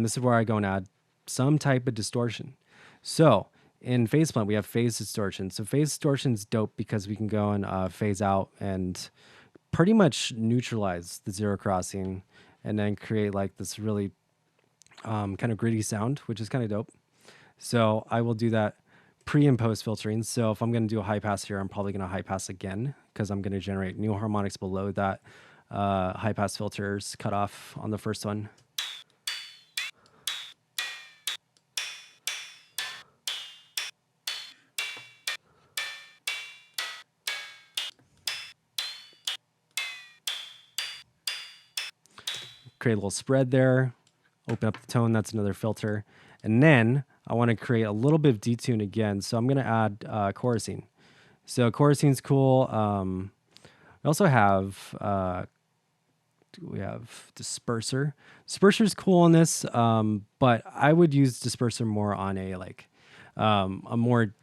this is where I go and add some type of distortion. So in Faceplant, we have phase distortion. So phase distortion is dope because we can go and phase out and pretty much neutralize the zero crossing and then create like this really kind of gritty sound, which is kind of dope. So I will do that pre and post filtering. So if I'm going to do a high pass here, I'm probably going to high pass again because I'm going to generate new harmonics below that high pass filters cut off on the first one. create a little spread there, open up the tone, that's another filter. And then I want to create a little bit of detune again. So I'm going to add chorusing. So chorusing's cool. We also have we have disperser. Disperser is cool on this, but I would use disperser more on a a more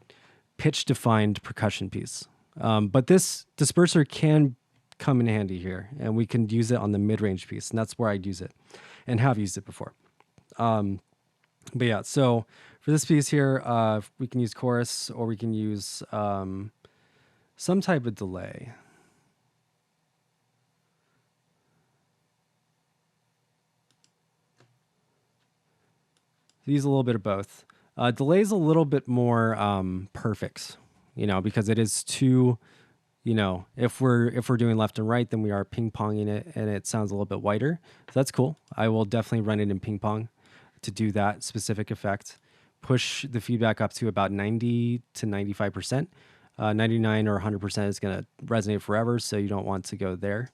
pitch defined percussion piece. But this disperser can come in handy here, and we can use it on the mid range piece, and that's where I'd use it, and have used it before. But yeah, so for this piece here, we can use chorus, or we can use some type of delay. Use a little bit of both. Delay is a little bit more perfect, because it is too, if we're doing left and right, then we are ping ponging it, and it sounds a little bit whiter. So that's cool. I will definitely run it in ping pong to do that specific effect. Push the feedback up to about 90 to 95%. 99 or 100% is going to resonate forever, so you don't want to go there.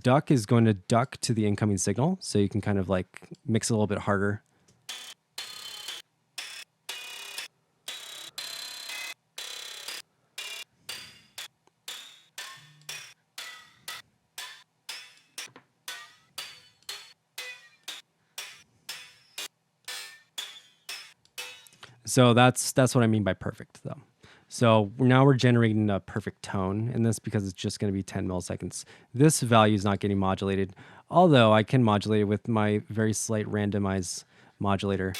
Duck is going to duck to the incoming signal, so you can kind of like mix it a little bit harder. So that's what I mean by perfect, though. So now we're generating a perfect tone in this because it's just going to be 10 milliseconds. This value is not getting modulated, although I can modulate it with my very slight randomize modulator.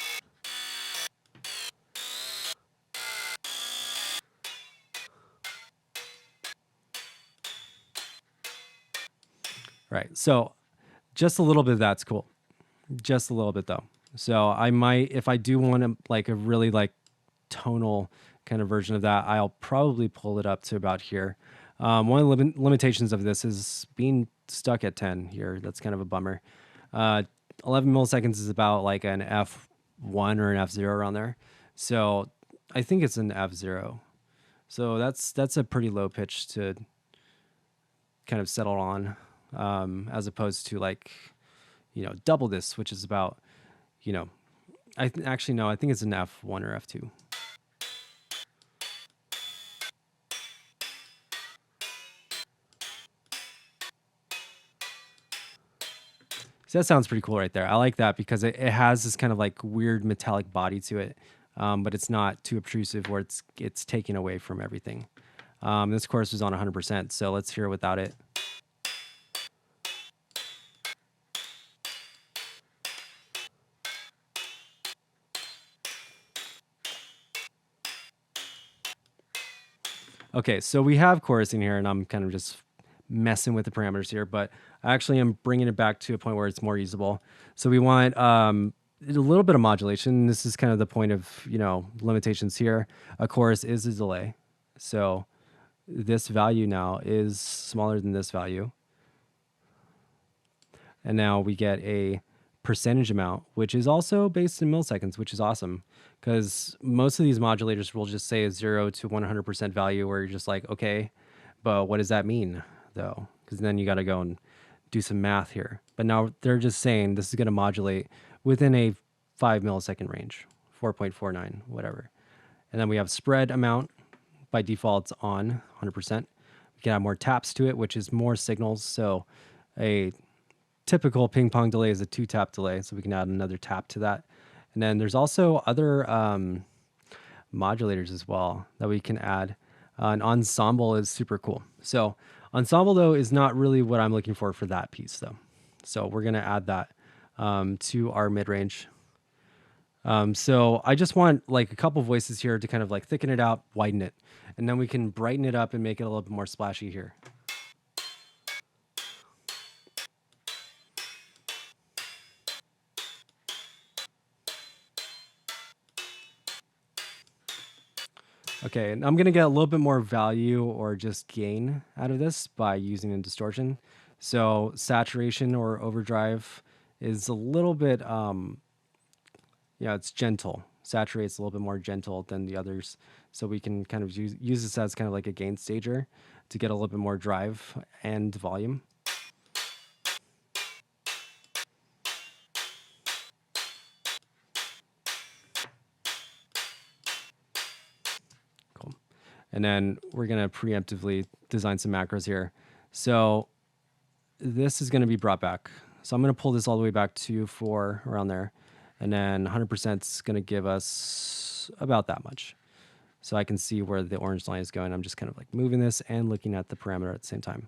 Right, so just a little bit of that's cool. Just a little bit, though. So I might, if I do want to like a really like tonal kind of version of that, I'll probably pull it up to about here. One of the limitations of this is being stuck at 10 here. That's kind of a bummer. 11 milliseconds is about like an F1 or an F0 around there. So I think it's an F0. So that's a pretty low pitch to kind of settle on, as opposed to like, double this, which is about, actually, no, I think it's an F1 or F2. So that sounds pretty cool right there. I like that because it has this kind of like weird metallic body to it, but it's not too obtrusive where it's taking away from everything. This chorus is on 100%, so let's hear it without it. Okay, so we have chorusing here, and I'm kind of just messing with the parameters here, but I actually am bringing it back to a point where it's more usable. So we want a little bit of modulation. This is kind of the point of, limitations here. A chorus is a delay. So this value now is smaller than this value. And now we get a percentage amount, which is also based in milliseconds, which is awesome because most of these modulators will just say a 0 to 100% value where you're just like, okay, but what does that mean though? Because then you got to go and do some math here. But now they're just saying this is going to modulate within a 5 millisecond range, 4.49, whatever. And then we have spread amount. By default, it's on 100%. We can add more taps to it, which is more signals. So a typical ping pong delay is a 2-tap delay, so we can add another tap to that. And then there's also other modulators as well that we can add. An ensemble is super cool. So ensemble, though, is not really what I'm looking for that piece, though. So we're going to add that to our mid-range. So I just want like a couple voices here to kind of like thicken it out, widen it, and then we can brighten it up and make it a little bit more splashy here. Okay, and I'm going to get a little bit more value or just gain out of this by using a distortion. So saturation or overdrive is a little bit, it's gentle. Saturate's a little bit more gentle than the others. So we can kind of use this as kind of like a gain stager to get a little bit more drive and volume. And then we're going to preemptively design some macros here. So this is going to be brought back. So I'm going to pull this all the way back to 4 around there. And then 100% is going to give us about that much. So I can see where the orange line is going. I'm just kind of like moving this and looking at the parameter at the same time.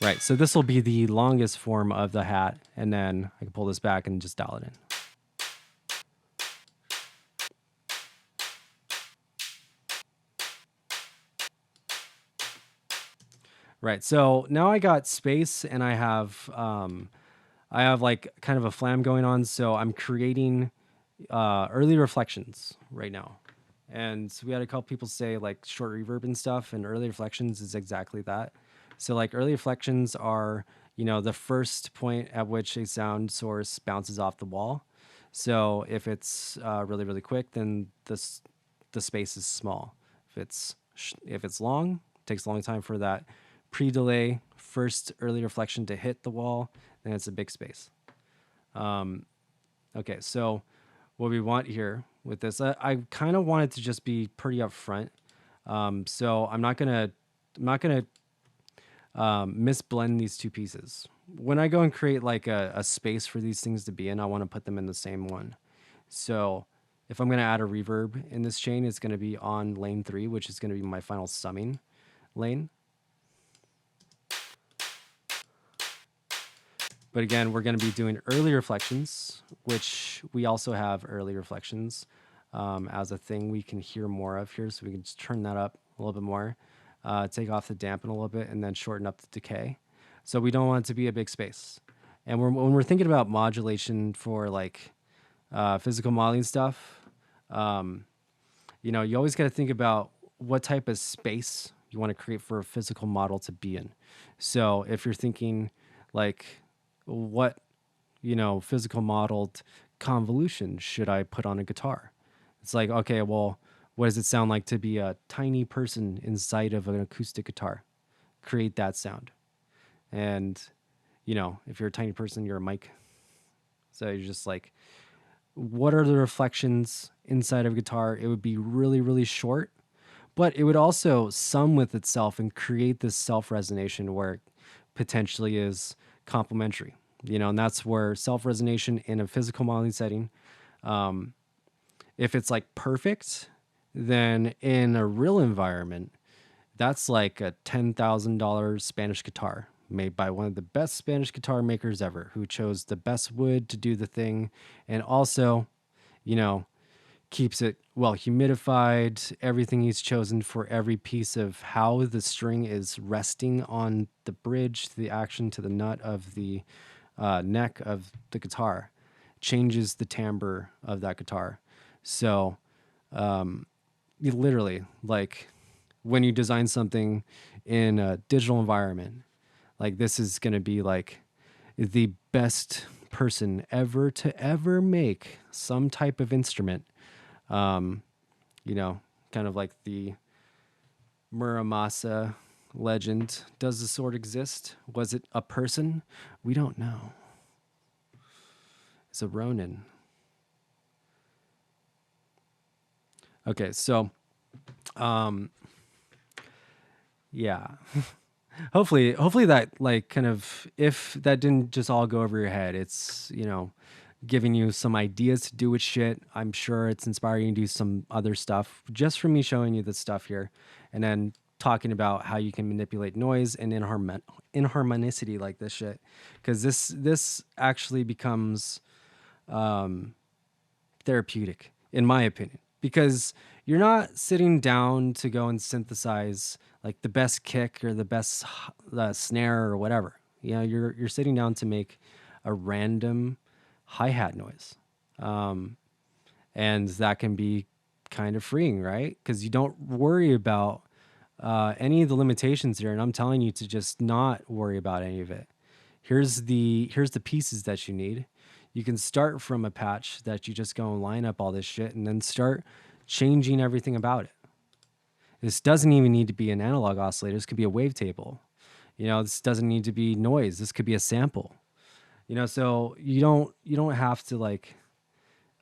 Right, so this will be the longest form of the hat, and then I can pull this back and just dial it in. Right, so now I got space, and I have like kind of a flam going on, so I'm creating early reflections right now. And we had a couple people say like short reverb and stuff, and early reflections is exactly that. So like early reflections are, you know, the first point at which a sound source bounces off the wall. So if it's really really quick, then the space is small. If it's long, it takes a long time for that pre-delay first early reflection to hit the wall, then it's a big space. Okay, so what we want here with this, I kind of want it to just be pretty upfront. So I'm not gonna misblend these two pieces. When I go and create like a space for these things to be in, I want to put them in the same one. So if I'm gonna add a reverb in this chain, it's gonna be on lane 3, which is gonna be my final summing lane. But again, we're going to be doing early reflections, which we also have early reflections as a thing we can hear more of here. So we can just turn that up a little bit more, take off the dampen a little bit, and then shorten up the decay. So we don't want it to be a big space. And when we're thinking about modulation for like physical modeling stuff, you know, you always got to think about what type of space you want to create for a physical model to be in. So if you're thinking like, what, you know, physical modeled convolution should I put on a guitar? It's like, okay, well, what does it sound like to be a tiny person inside of an acoustic guitar? Create that sound. And, you know, if you're a tiny person, you're a mic. So you're just like, what are the reflections inside of a guitar? It would be really, really short, but it would also sum with itself and create this self-resonation where it potentially is complementary, you know, and that's where self-resonation in a physical modeling setting, if it's like perfect, then in a real environment, that's like a $10,000 Spanish guitar made by one of the best Spanish guitar makers ever, who chose the best wood to do the thing, and also, you know, keeps it well humidified, everything he's chosen for every piece of how the string is resting on the bridge, to the action, to the nut of the neck of the guitar, changes the timbre of that guitar. So you literally, like, when you design something in a digital environment, like this is going to be like the best person ever to ever make some type of instrument. You know, kind of like the Muramasa legend. Does the sword exist? Was it a person? We don't know. It's a Ronin. Okay, so, yeah. hopefully that like kind of, if that didn't just all go over your head, it's, you know, giving you some ideas to do with shit. I'm sure it's inspiring you to do some other stuff just from me showing you this stuff here, and then talking about how you can manipulate noise and inharmonicity like this shit, because this actually becomes therapeutic in my opinion, because you're not sitting down to go and synthesize like the best kick or the best snare or whatever. You know, you're sitting down to make a random hi-hat noise. And that can be kind of freeing, right? Because you don't worry about any of the limitations here. And I'm telling you to just not worry about any of it. Here's the pieces that you need. You can start from a patch that you just go and line up all this shit and then start changing everything about it. This doesn't even need to be an analog oscillator. This could be a wavetable. You know, this doesn't need to be noise. This could be a sample. So you don't have to like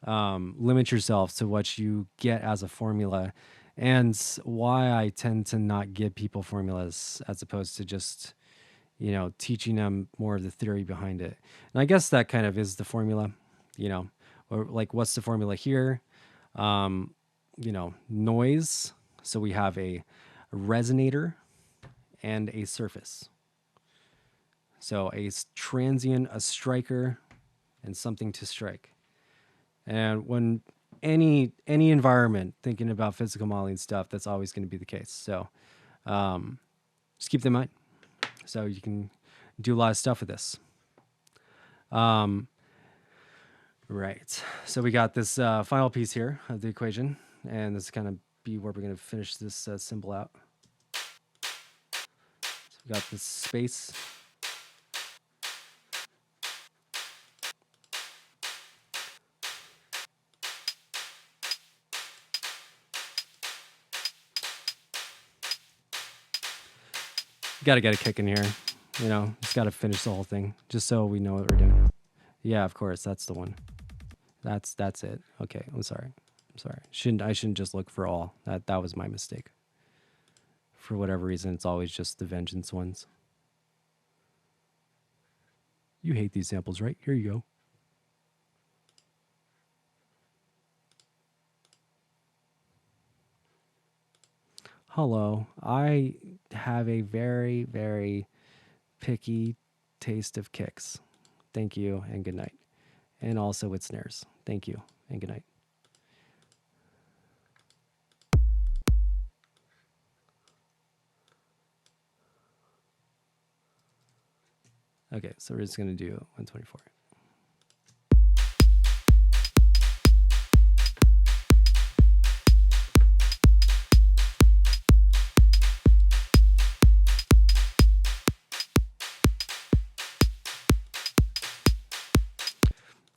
limit yourself to what you get as a formula, and why I tend to not give people formulas as opposed to just teaching them more of the theory behind it. And I guess that kind of is the formula, or like what's the formula here? Noise. So we have a resonator and a surface. So a transient, a striker, and something to strike. And when any environment, thinking about physical modeling stuff, that's always going to be the case. So just keep that in mind. So you can do a lot of stuff with this. Right. So we got this final piece here of the equation, and this is kind of be where we're going to finish this symbol out. So we got this space. Got to get a kick in here. Just got to finish the whole thing just so we know what we're doing. Yeah, of course, that's the one. That's it. Okay, I'm sorry. I shouldn't just look for all. That was my mistake. For whatever reason, it's always just the vengeance ones. You hate these samples, right? Here you go. Hello. I have a very, very picky taste of kicks. Thank you and good night. And also with snares. Thank you and good night. Okay, so we're just going to do 124.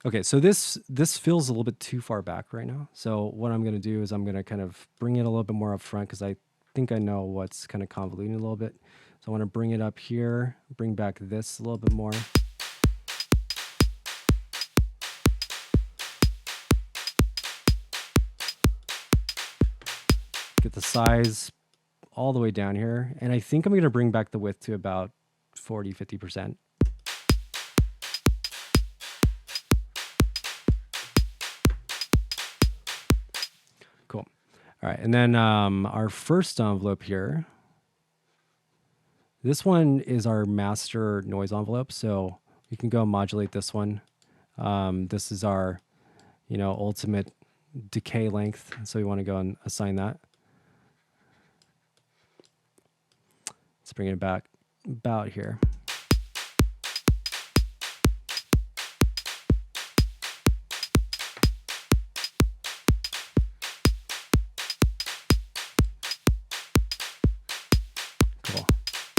Okay, so this feels a little bit too far back right now. So what I'm going to do is I'm going to kind of bring it a little bit more up front because I think I know what's kind of convoluting a little bit. So I want to bring it up here, bring back this a little bit more. Get the size all the way down here. And I think I'm going to bring back the width to about 40, 50%. Cool. All right, and then our first envelope here, this one is our master noise envelope, so we can go modulate this one. This is our, ultimate decay length, so we want to go and assign that. Let's bring it back about here. Cool.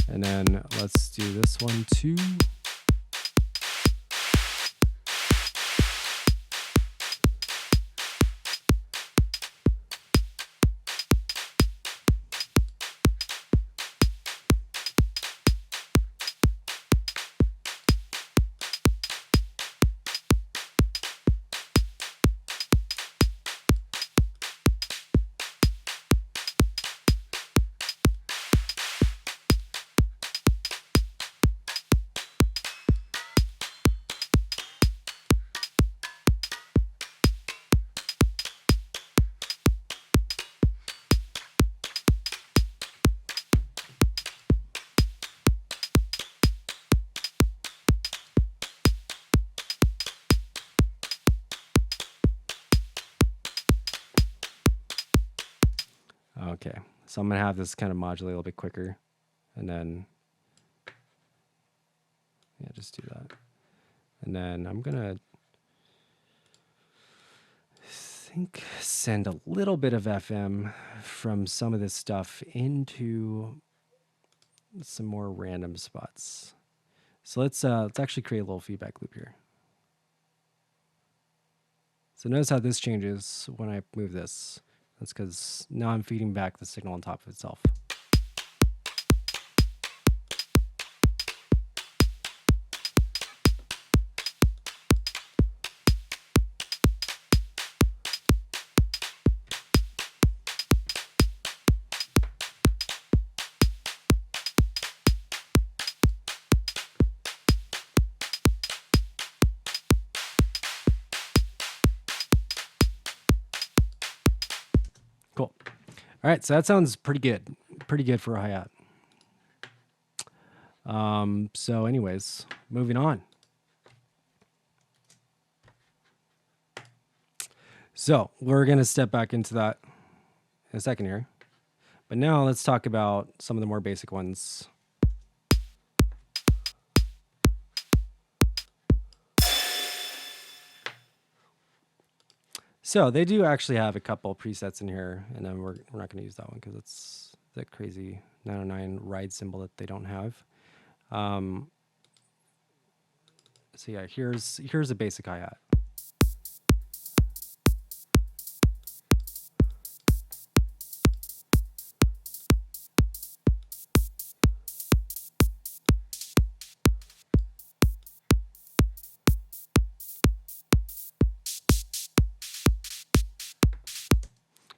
And then let's do this one too. Okay, so I'm going to have this kind of modulate a little bit quicker, and then, yeah, just do that. And then I'm going to send a little bit of FM from some of this stuff into some more random spots. So let's actually create a little feedback loop here. So notice how this changes when I move this. That's because now I'm feeding back the signal on top of itself. All right, so that sounds pretty good. Pretty good for a hi-hat. So anyways, moving on. So we're going to step back into that in a second here. But now let's talk about some of the more basic ones. So they do actually have a couple presets in here, and then we're not going to use that one because it's the crazy 909 ride cymbal that they don't have. So yeah, here's a basic hi-hat.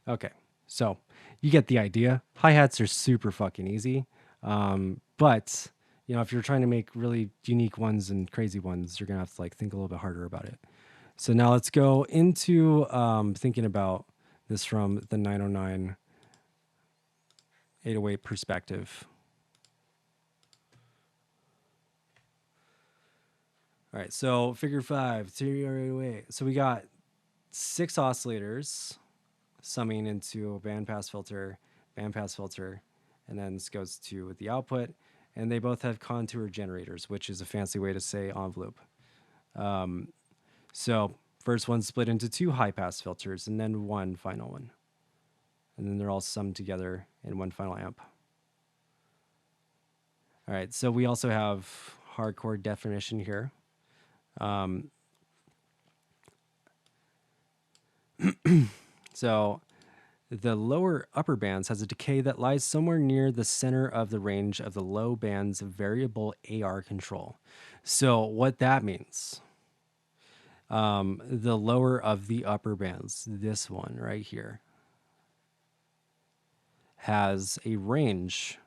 Okay, so you get the idea. Hi-hats are super fucking easy, but you know, if you're trying to make really unique ones and crazy ones, you're gonna have to like think a little bit harder about it. So now let's go into thinking about this from the 909 808 perspective. All right, so figure 5, 808. So we got 6 oscillators summing into a bandpass filter, and then this goes to the output, and they both have contour generators, which is a fancy way to say envelope. So first one split into 2 high-pass filters, and then one final one. And then they're all summed together in one final amp. All right, so we also have hardcore definition here. So the lower upper bands has a decay that lies somewhere near the center of the range of the low band's variable AR control. So what that means, the lower of the upper bands, this one right here, has a range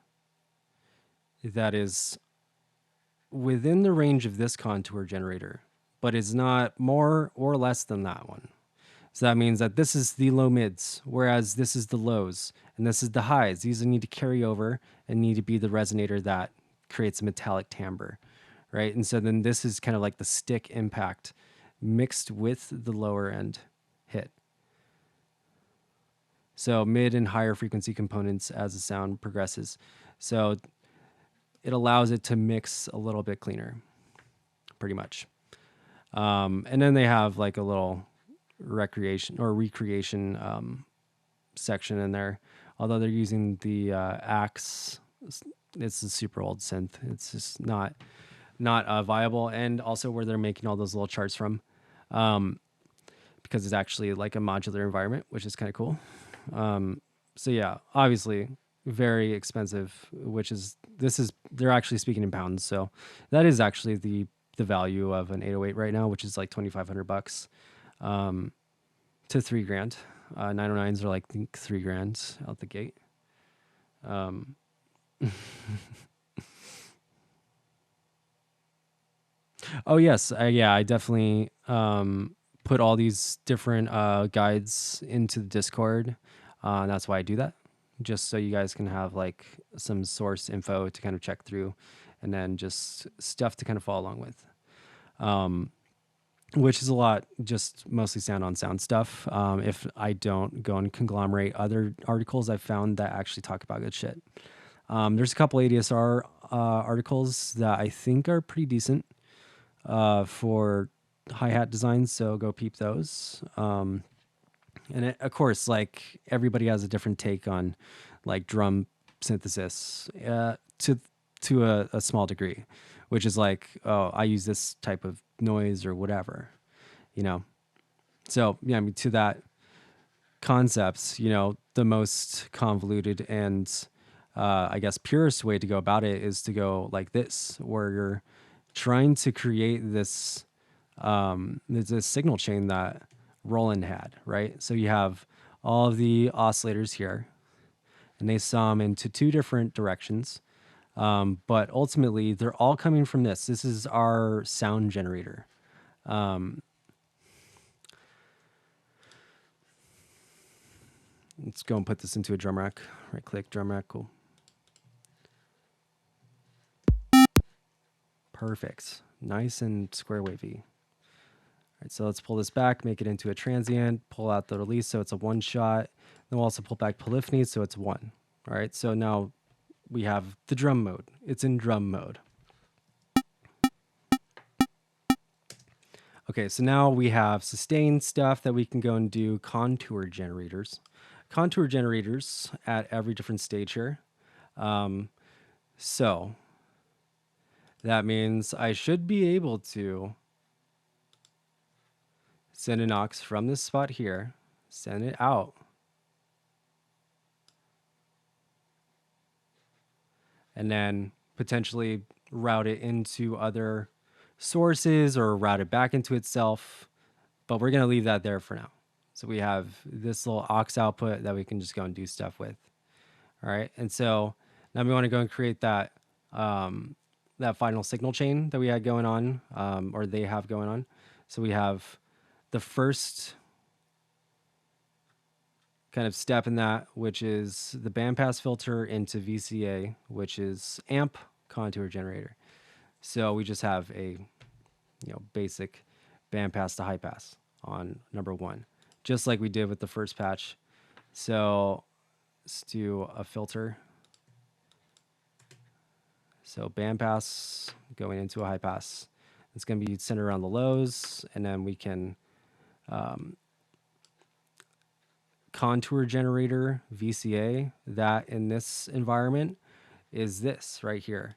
that is within the range of this contour generator, but is not more or less than that one. So that means that this is the low mids, whereas this is the lows, and this is the highs. These need to carry over and need to be the resonator that creates a metallic timbre, right? And so then this is kind of like the stick impact mixed with the lower end hit. So mid and higher frequency components as the sound progresses. So it allows it to mix a little bit cleaner, pretty much. And then they have like a little recreation section in there. Although they're using the Axe, it's a super old synth. It's just not viable. And also where they're making all those little charts from, because it's actually like a modular environment, which is kind of cool. So yeah, obviously very expensive, they're actually speaking in pounds. So that is actually the value of an 808 right now, which is like $2,500 to $3,000. 909s are like $3,000 out the gate. Oh yes, I definitely put all these different guides into the Discord. That's why I do that, just so you guys can have like some source info to kind of check through, and then just stuff to kind of follow along with. Which is a lot, just mostly sound on sound stuff. If I don't go and conglomerate other articles I've found that actually talk about good shit. There's a couple ADSR articles that I think are pretty decent for hi-hat designs, so go peep those. And of course, like everybody has a different take on like drum synthesis to a small degree, which is like, oh, I use this type of noise or whatever, you know. So yeah, I mean, to that concepts, you know, the most convoluted and I guess purest way to go about it is to go like this, where you're trying to create this this signal chain that Roland had, right? So you have all of the oscillators here, and they sum into 2 different directions. But ultimately, they're all coming from this. This is our sound generator. Let's go and put this into a drum rack. Right click, drum rack, cool. Perfect. Nice and square wavy. All right, so let's pull this back, make it into a transient, pull out the release so it's a one shot. Then we'll also pull back polyphony so it's one. All right, so now we have the drum mode. It's in drum mode. Okay, so now we have sustain stuff that we can go and do contour generators. Contour generators at every different stage here. So that means I should be able to send an aux from this spot here, send it out, and then potentially route it into other sources or route it back into itself. But we're going to leave that there for now. So we have this little aux output that we can just go and do stuff with. All right. And so now we want to go and create that that final signal chain that we had going on, or they have going on. So we have the first kind of step in that, which is the bandpass filter into VCA, which is amp contour generator. So we just have a basic bandpass to high pass on number one, just like we did with the first patch. So let's do a filter. So bandpass going into a high pass. It's going to be centered around the lows, and then we can contour generator VCA. That in this environment is this right here.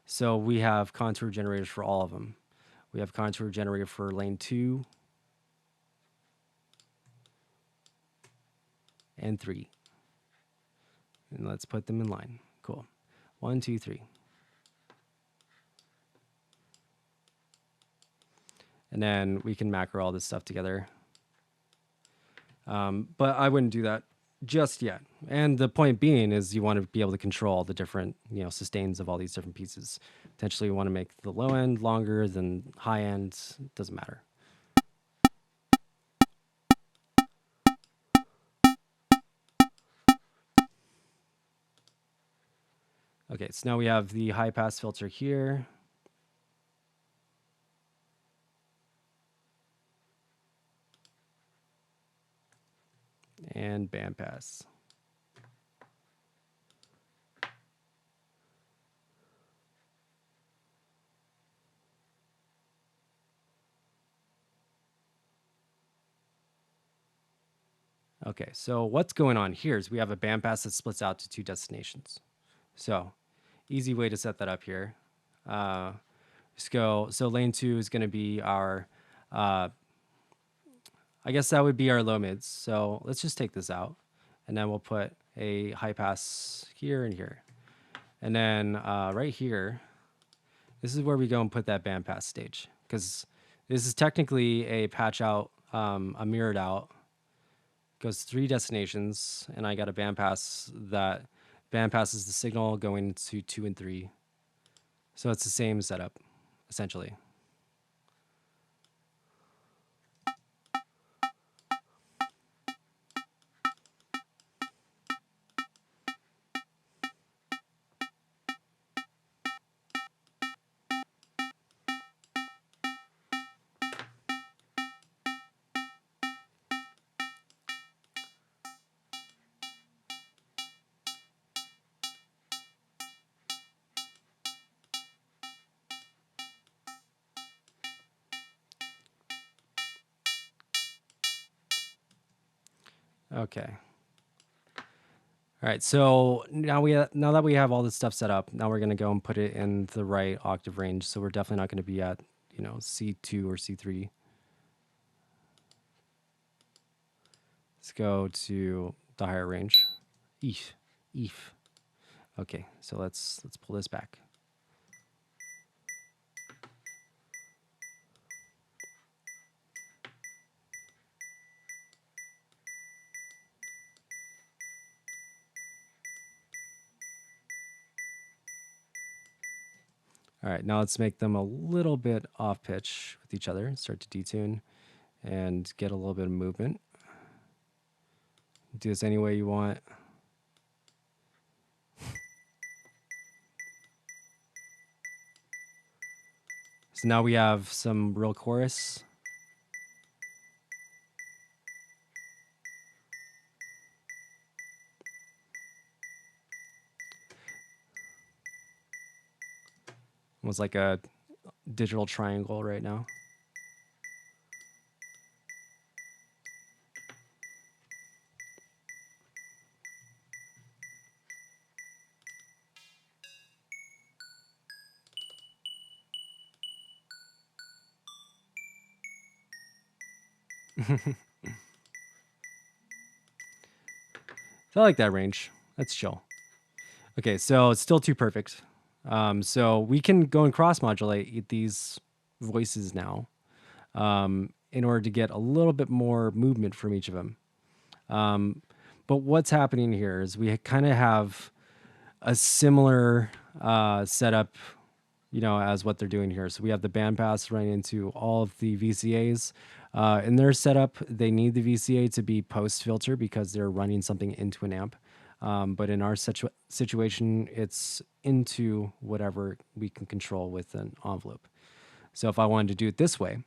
So we have contour generators for all of them. We have contour generator for lane 2 and 3. And let's put them in line. Cool. 1, 2, 3. And then we can macro all this stuff together. But I wouldn't do that just yet. And the point being is you want to be able to control all the different, sustains of all these different pieces. Potentially you want to make the low end longer than high end. Doesn't matter. Okay, so now we have the high pass filter here. And bandpass. Okay, so what's going on here is we have a bandpass that splits out to 2 destinations. So easy way to set that up here. Just go, so lane 2 is going to be our, I guess that would be our low mids. So let's just take this out, and then we'll put a high pass here and here. And then right here, this is where we go and put that bandpass stage, because this is technically a patch out, a mirrored out. Goes 3 destinations, and I got a bandpass that bandpasses the signal going to 2 and 3. So it's the same setup, essentially. Okay. All right, so now now that we have all this stuff set up, now we're going to go and put it in the right octave range. So we're definitely not going to be at, C2 or C3. Let's go to the higher range. Eef. Okay, so let's pull this back. All right, now let's make them a little bit off pitch with each other. Start to detune and get a little bit of movement. Do this any way you want. So now we have some real chorus. Almost like a digital triangle right now. So I like that range. That's chill. Okay, so it's still too perfect. So we can go and cross modulate these voices now in order to get a little bit more movement from each of them. But what's happening here is we kind of have a similar setup, as what they're doing here. So we have the bandpass running into all of the VCAs. In their setup, they need the VCA to be post filter because they're running something into an amp. But in our situation, it's into whatever we can control with an envelope. So if I wanted to do it this way,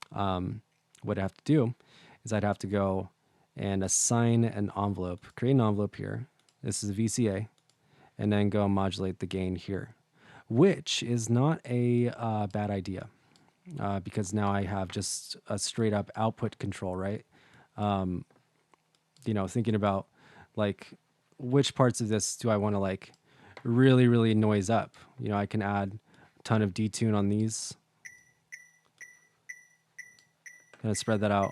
what I have to do is I'd have to go and assign an envelope, create an envelope here. This is a VCA, and then go and modulate the gain here, which is not a bad idea because now I have just a straight up output control, right? Thinking about like which parts of this do I want to like really, really noise up? I can add a ton of detune on these. Kind of spread that out.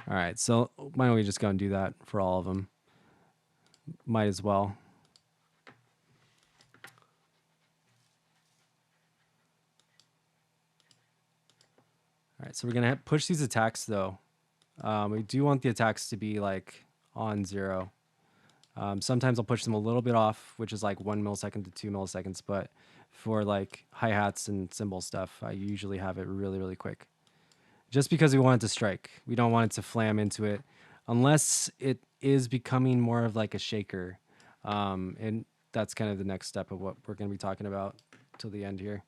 All right, so why don't we just go and do that for all of them? Might as well. All right, so we're gonna push these attacks though. We do want the attacks to be like on 0. Sometimes I'll push them a little bit off, which is like 1 millisecond to 2 milliseconds. But for like hi-hats and cymbal stuff, I usually have it really, really quick. Just because we want it to strike. We don't want it to flam into it unless it is becoming more of like a shaker. And that's kind of the next step of what we're going to be talking about till the end here.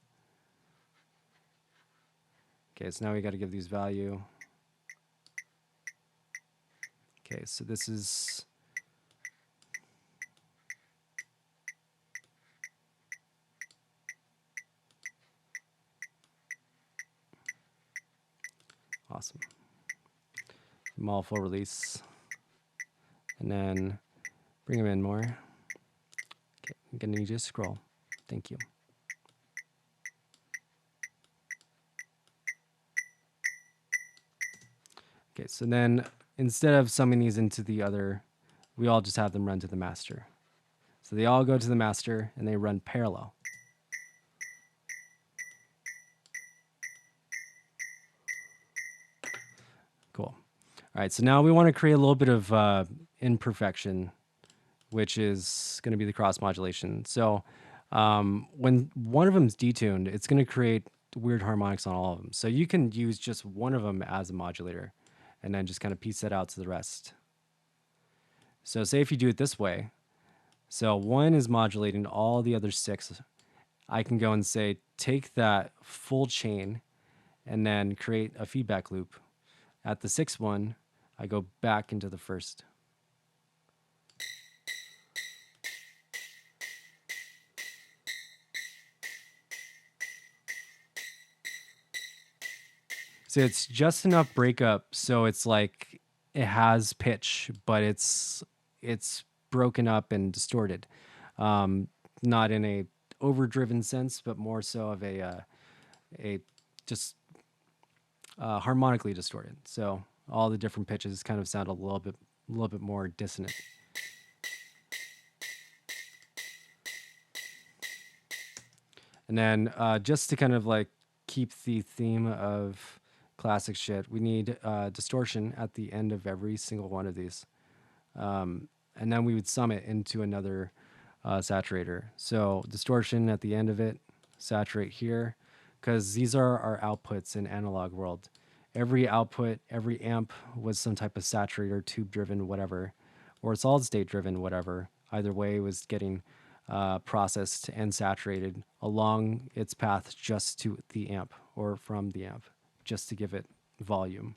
Okay, so now we got to give these value. Okay, so this is... Awesome. I'm all full release. And then bring them in more. Okay, I'm going to need you to scroll. Thank you. Okay, so then instead of summing these into the other, we all just have them run to the master. So they all go to the master and they run parallel. Cool. All right, so now we want to create a little bit of imperfection, which is going to be the cross modulation. So when one of them is detuned, it's going to create weird harmonics on all of them. So you can use just one of them as a modulator and then just kind of piece that out to the rest. So say if you do it this way, so one is modulating all the other 6. I can go and say, take that full chain and then create a feedback loop. At the 6th one, I go back into the first. So it's just enough breakup so it's like it has pitch, but it's broken up and distorted. Not in a overdriven sense, but more so of a just harmonically distorted. So all the different pitches kind of sound a little bit more dissonant. And then just to kind of like keep the theme of classic shit, we need distortion at the end of every single one of these. And then we would sum it into another saturator. So distortion at the end of it, saturate here, because these are our outputs in analog world. Every output, every amp was some type of saturator, tube driven, whatever, or solid state driven, whatever. Either way was getting processed and saturated along its path just to the amp or from the amp, just to give it volume.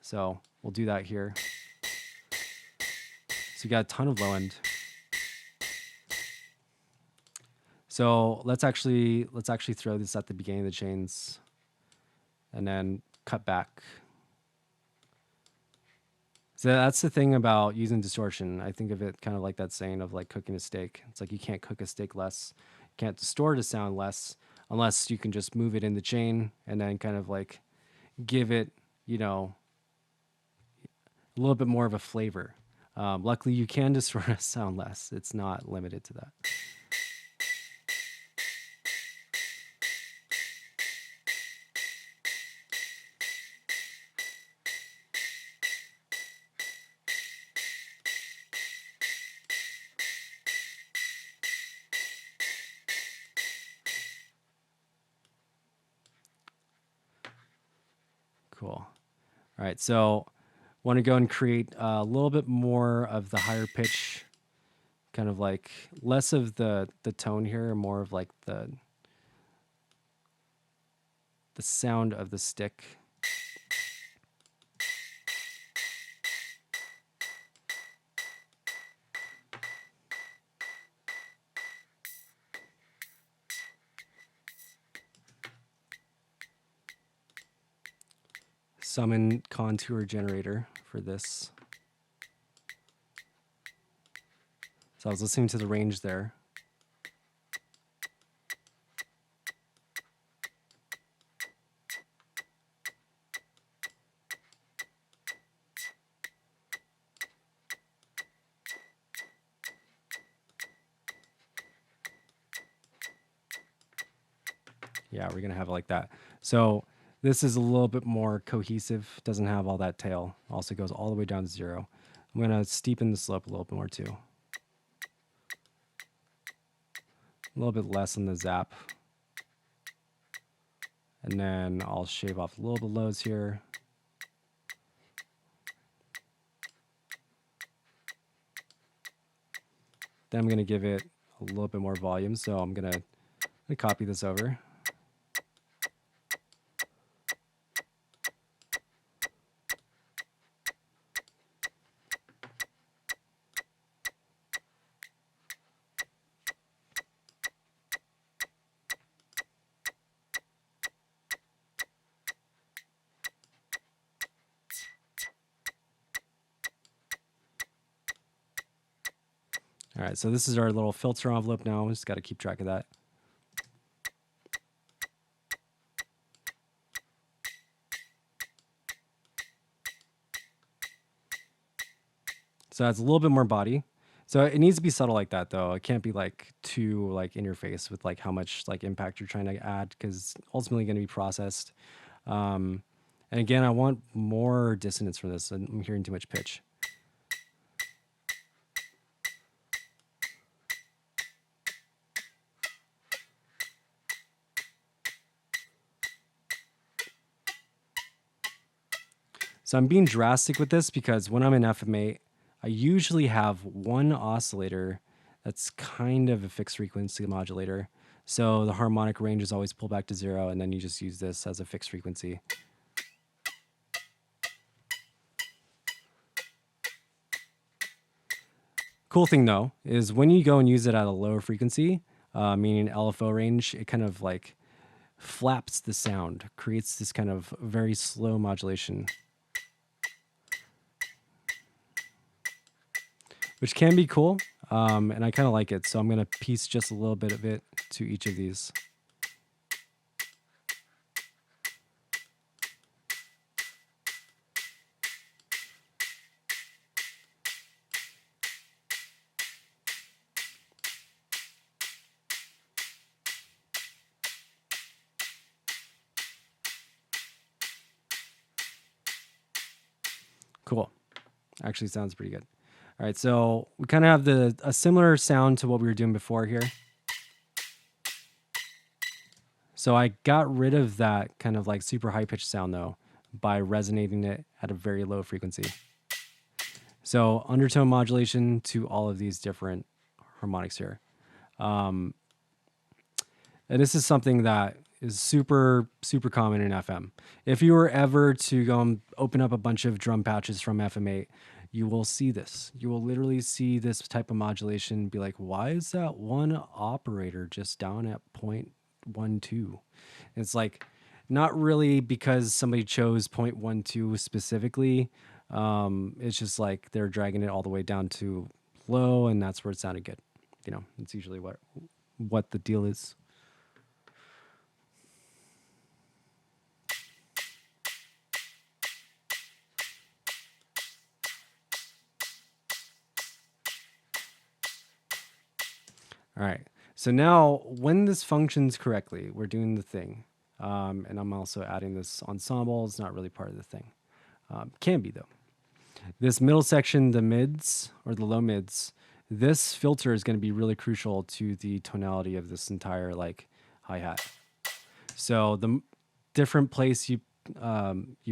So we'll do that here. So we got a ton of low end. So let's actually throw this at the beginning of the chains and then cut back. So that's the thing about using distortion. I think of it kind of like that saying of like cooking a steak. It's like you can't cook a steak less, you can't distort a sound less, unless you can just move it in the chain and then kind of like give it, you know, a little bit more of a flavor. Luckily, you can distort a sound less. It's not limited to that. Cool. All right, so want to go and create a little bit more of the higher pitch, kind of like less of the tone here, more of like the sound of the stick. Summon contour generator for this. So I was listening to the range there. Yeah, we're gonna have it like that. So this is a little bit more cohesive, doesn't have all that tail. Also goes all the way down to 0. I'm gonna steepen the slope a little bit more too. A little bit less on the zap. And then I'll shave off a little bit of lows here. Then I'm gonna give it a little bit more volume. So I'm gonna copy this over. All right, so this is our little filter envelope now. We just got to keep track of that. So it's a little bit more body. So it needs to be subtle like that, though. It can't be like too like in your face with like how much like impact you're trying to add, because it's ultimately going to be processed. And again, I want more dissonance from this. I'm hearing too much pitch. So I'm being drastic with this because when I'm in FM8, I usually have one oscillator that's kind of a fixed frequency modulator. So the harmonic range is always pulled back to 0, and then you just use this as a fixed frequency. Cool thing though is when you go and use it at a lower frequency, meaning LFO range, it kind of like flaps the sound, creates this kind of very slow modulation, which can be cool, and I kind of like it. So I'm going to piece just a little bit of it to each of these. Cool. Actually sounds pretty good. All right, so we kind of have a similar sound to what we were doing before here. So I got rid of that kind of like super high pitched sound though by resonating it at a very low frequency. So undertone modulation to all of these different harmonics here. And this is something that is super, super common in FM. If you were ever to go and open up a bunch of drum patches from FM8, you will see this. You will literally see this type of modulation and be like, why is that one operator just down at 0.12? It's like, not really because somebody chose 0.12 specifically. It's just like they're dragging it all the way down to low, and that's where it sounded good. You know, it's usually what the deal is. All right. So now when this functions correctly, we're doing the thing. And I'm also adding this ensemble. It's not really part of the thing. Can be though. This middle section, the mids or the low mids, this filter is going to be really crucial to the tonality of this entire like hi-hat. So the different place you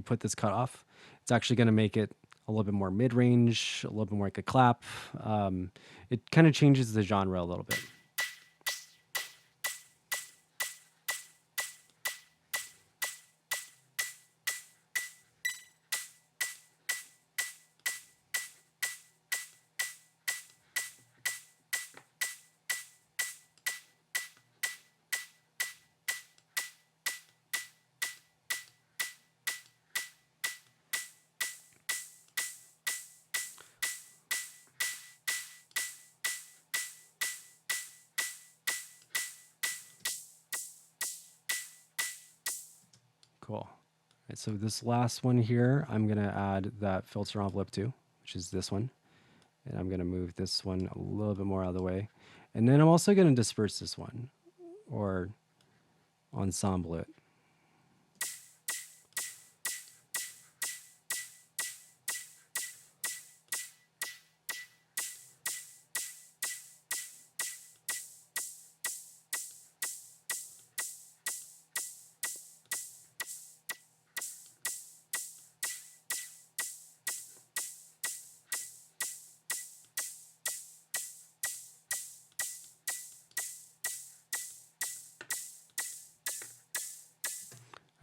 put this cutoff, it's actually going to make it a little bit more mid-range, a little bit more like a clap. It kind of changes the genre a little bit. Cool. All right, so this last one here, I'm going to add that filter envelope to, which is this one. And I'm going to move this one a little bit more out of the way. And then I'm also going to disperse this one or ensemble it.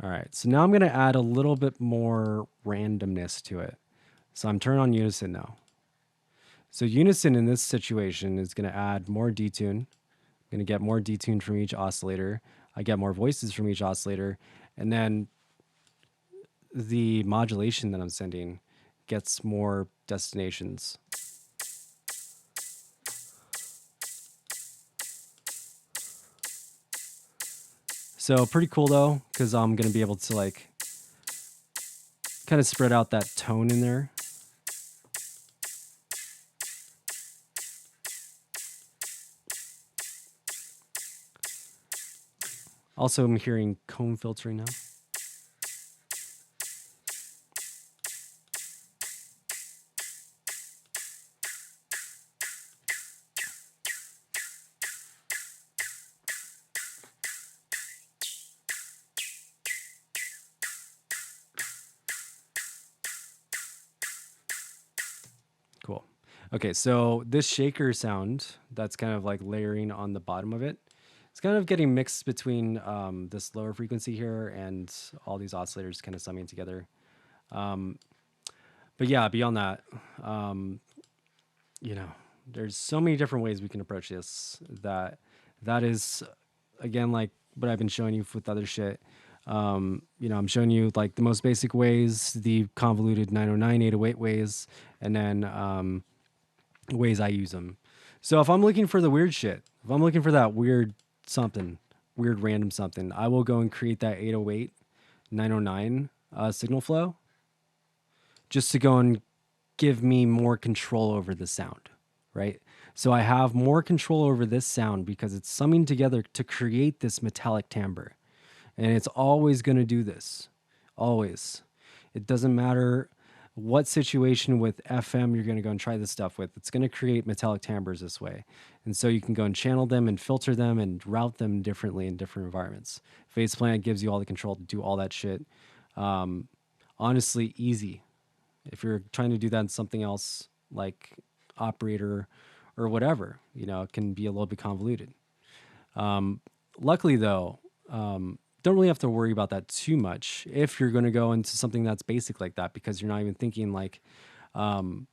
All right, so now I'm going to add a little bit more randomness to it. So I'm turning on unison now. So unison in this situation is going to add more detune. I'm going to get more detune from each oscillator. I get more voices from each oscillator. And then the modulation that I'm sending gets more destinations. So pretty cool though, because I'm going to be able to like kind of spread out that tone in there. Also, I'm hearing comb filtering now. Cool. Okay, so this shaker sound that's kind of like layering on the bottom of it, it's kind of getting mixed between this lower frequency here and all these oscillators kind of summing together. But yeah, beyond that, you know, there's so many different ways we can approach this that is, again, like what I've been showing you with other shit. You know, I'm showing you like the most basic ways, the convoluted 909, 808 ways, and then ways I use them. So if I'm looking for the weird shit, if I'm looking for that weird something, weird random something, I will go and create that 808, 909 signal flow just to go and give me more control over the sound, right? So I have more control over this sound because it's summing together to create this metallic timbre. And it's always going to do this. Always. It doesn't matter. what situation with FM you're going to go and try this stuff with. It's going to create metallic timbres this way. And so you can go and channel them and filter them and route them differently in different environments. Phase plant gives you all the control to do all that shit. Honestly, easy. If you're trying to do that in something else like operator or whatever, it can be a little bit convoluted. Luckily, though, don't really have to worry about that too much if you're going to go into something that's basic like that, because you're not even thinking like, you're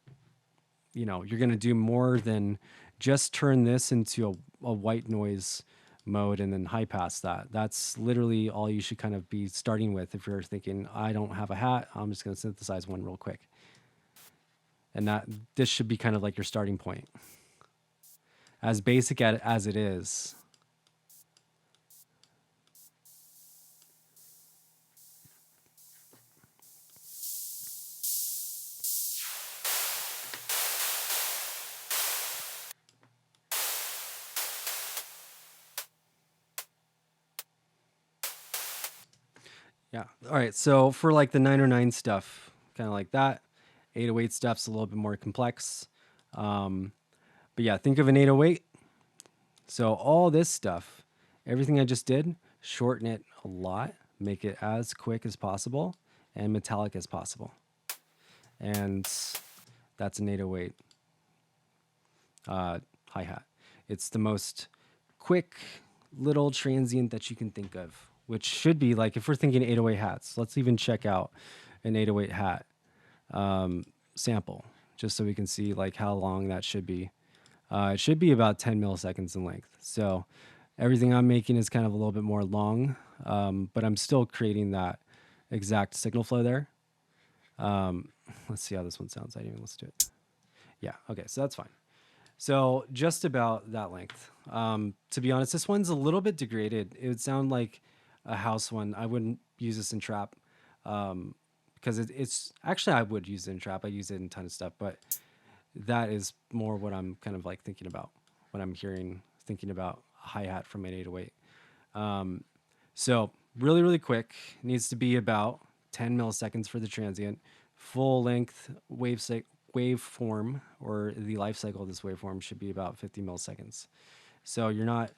going to do more than just turn this into a white noise mode and then high pass that. That's literally all you should kind of be starting with if you're thinking, I don't have a hat, I'm just going to synthesize one real quick. And this should be kind of like your starting point. As basic as it is, yeah. All right. So for like the 909 stuff, kind of like that, 808 stuff's a little bit more complex. But yeah, think of an 808. So all this stuff, everything I just did, shorten it a lot, make it as quick as possible and metallic as possible. And that's an 808 hi-hat. It's the most quick little transient that you can think of, which should be like, if we're thinking 808 hats, let's even check out an 808 hat sample, just so we can see like how long that should be. It should be about 10 milliseconds in length. So everything I'm making is kind of a little bit more long, but I'm still creating that exact signal flow there. Let's see how this one sounds. I didn't even listen to it. Yeah, okay, so that's fine. So just about that length. To be honest, this one's a little bit degraded. It would sound like a house one. I wouldn't use this in trap, because it's actually, I would use it in trap. I use it in a ton of stuff, but that is more what I'm kind of like thinking about when I'm thinking about a hi-hat from an 808. So really, really quick. Needs to be about 10 milliseconds for the transient. Full length waveform, or the life cycle of this waveform, should be about 50 milliseconds. So you're not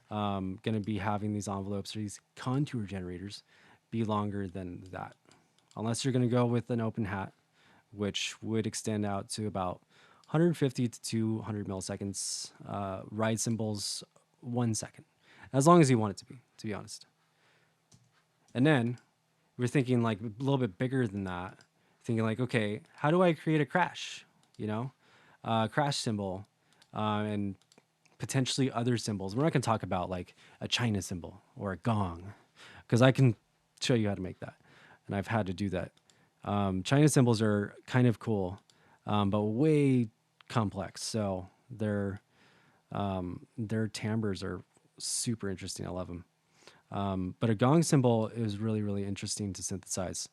going to be having these envelopes or these contour generators be longer than that, unless you're going to go with an open hat, which would extend out to about 150 to 200 milliseconds. Ride cymbals 1 second, as long as you want it to be honest. And then we're thinking like a little bit bigger than that, thinking like, okay, how do I create a crash? Crash cymbal, and potentially other cymbals. We're not going to talk about like a China cymbal or a gong, because I can show you how to make that, and I've had to do that. China cymbals are kind of cool, but way complex. So their timbres are super interesting. I love them. But a gong cymbal is really, really interesting to synthesize.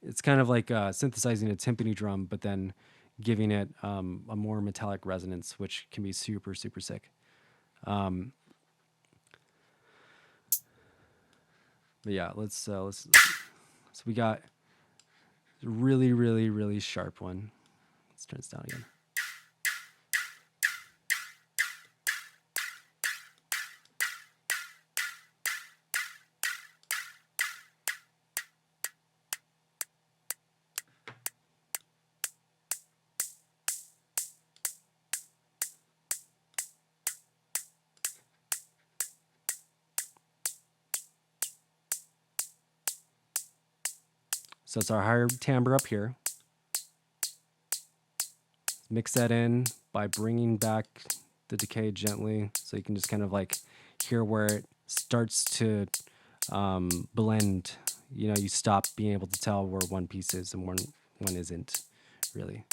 It's kind of like synthesizing a timpani drum, but then giving it a more metallic resonance, which can be super, super sick. But yeah, so we got a really, really, really sharp one. Let's turn this down again. So it's our higher timbre up here. Mix that in by bringing back the decay gently, so you can just kind of like hear where it starts to blend. You stop being able to tell where one piece is and one isn't, really.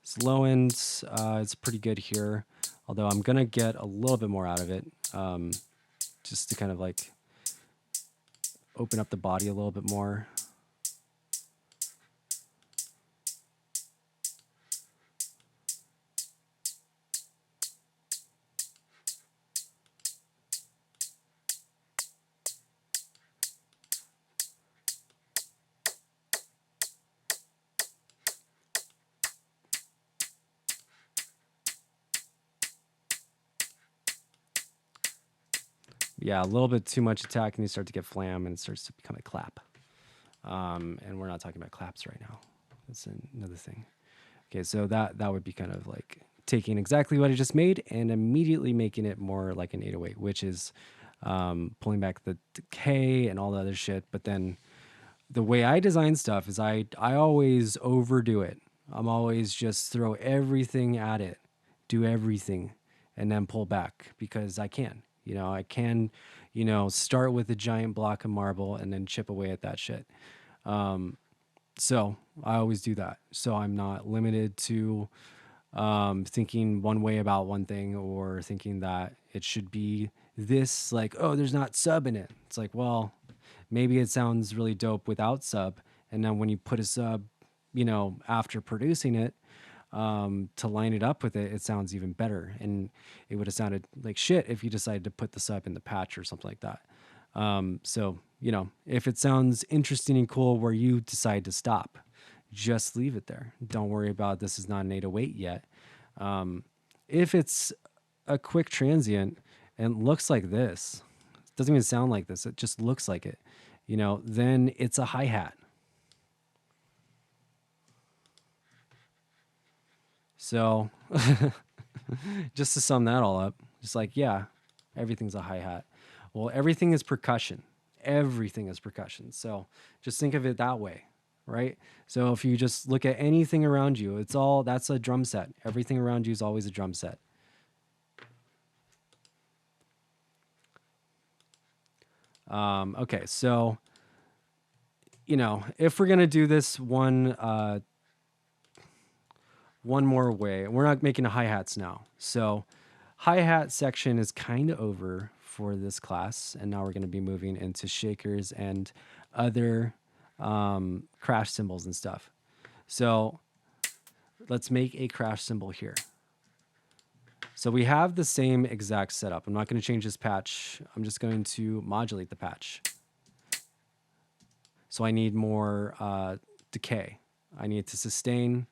This low end is pretty good here, although I'm gonna get a little bit more out of it, just to kind of like open up the body a little bit more. Yeah, a little bit too much attack and you start to get flam and it starts to become a clap. And we're not talking about claps right now. That's another thing. Okay, so that would be kind of like taking exactly what I just made and immediately making it more like an 808, which is pulling back the decay and all the other shit. But then the way I design stuff is I always overdo it. I'm always just throw everything at it, do everything, and then pull back because I can. I can, start with a giant block of marble and then chip away at that shit. So I always do that. So I'm not limited to thinking one way about one thing or thinking that it should be this, like, oh, there's not sub in it. It's like, well, maybe it sounds really dope without sub. And then when you put a sub, after producing it, to line it up with it, it sounds even better. And it would have sounded like shit if you decided to put the sub in the patch or something like that. So, if it sounds interesting and cool where you decide to stop, just leave it there. Don't worry about this is not an 808 yet. If it's a quick transient and looks like this, it doesn't even sound like this, it just looks like it, then it's a hi-hat. So just to sum that all up, just like, yeah, everything's a hi-hat. Well, everything is percussion. Everything is percussion. So just think of it that way, right? So if you just look at anything around you, that's a drum set. Everything around you is always a drum set. Okay, so, if we're going to do this one more way, we're not making a hi-hats now. So hi-hat section is kind of over for this class, and now we're going to be moving into shakers and other crash cymbals and stuff. So let's make a crash cymbal here. So we have the same exact setup. I'm not going to change this patch. I'm just going to modulate the patch. So I need more decay. I need to sustain.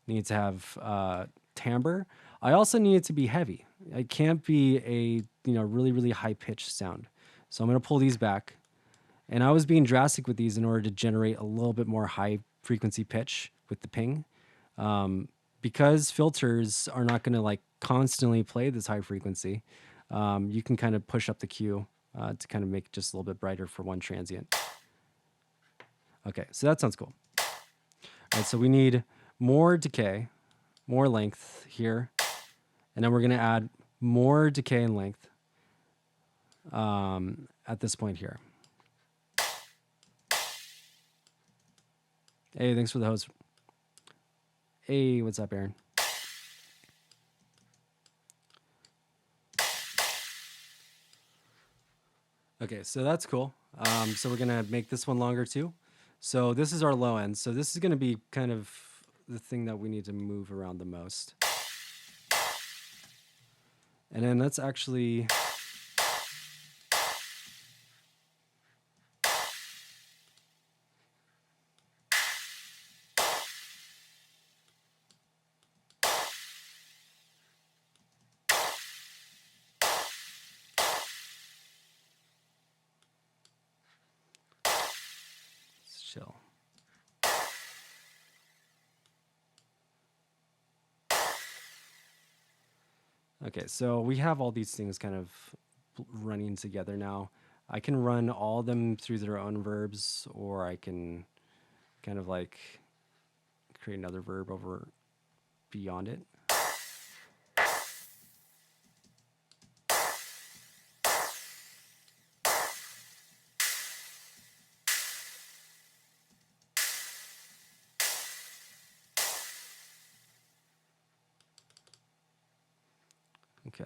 Need to have timbre. I also need it to be heavy. It can't be a really, really high pitched sound. So I'm going to pull these back. And I was being drastic with these in order to generate a little bit more high frequency pitch with the ping. Because filters are not going to like constantly play this high frequency, you can kind of push up the Q to kind of make it just a little bit brighter for one transient. Okay, so that sounds cool. All right, so we need more decay, more length here, and then we're going to add more decay and length at this point here. Hey, thanks for the host. Hey, what's up, Aaron? Okay, so that's cool. So we're going to make this one longer too. So this is our low end. So this is going to be kind of the thing that we need to move around the most. And then let's actually... let's chill. Okay, so we have all these things kind of running together now. I can run all of them through their own verbs, or I can kind of like create another verb over beyond it. Okay.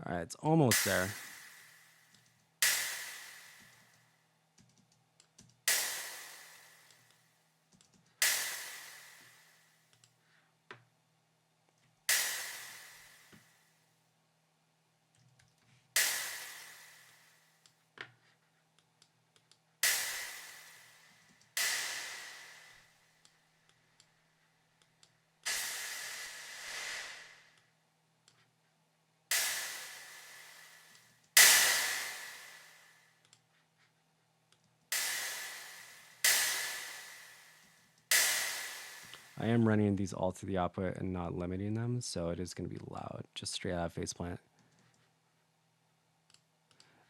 All right, it's almost there. I am running these all to the output and not limiting them, so it is going to be loud, just straight out of faceplant.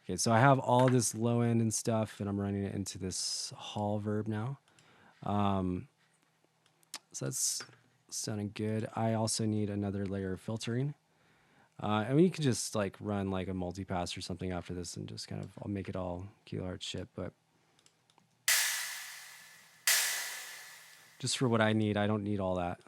Okay, so I have all this low end and stuff, and I'm running it into this hall verb now. So that's sounding good. I also need another layer of filtering. I mean, you can just like run like a multipass or something after this and just kind of, I'll make it all kilohertz shit, but just for what I need, I don't need all that.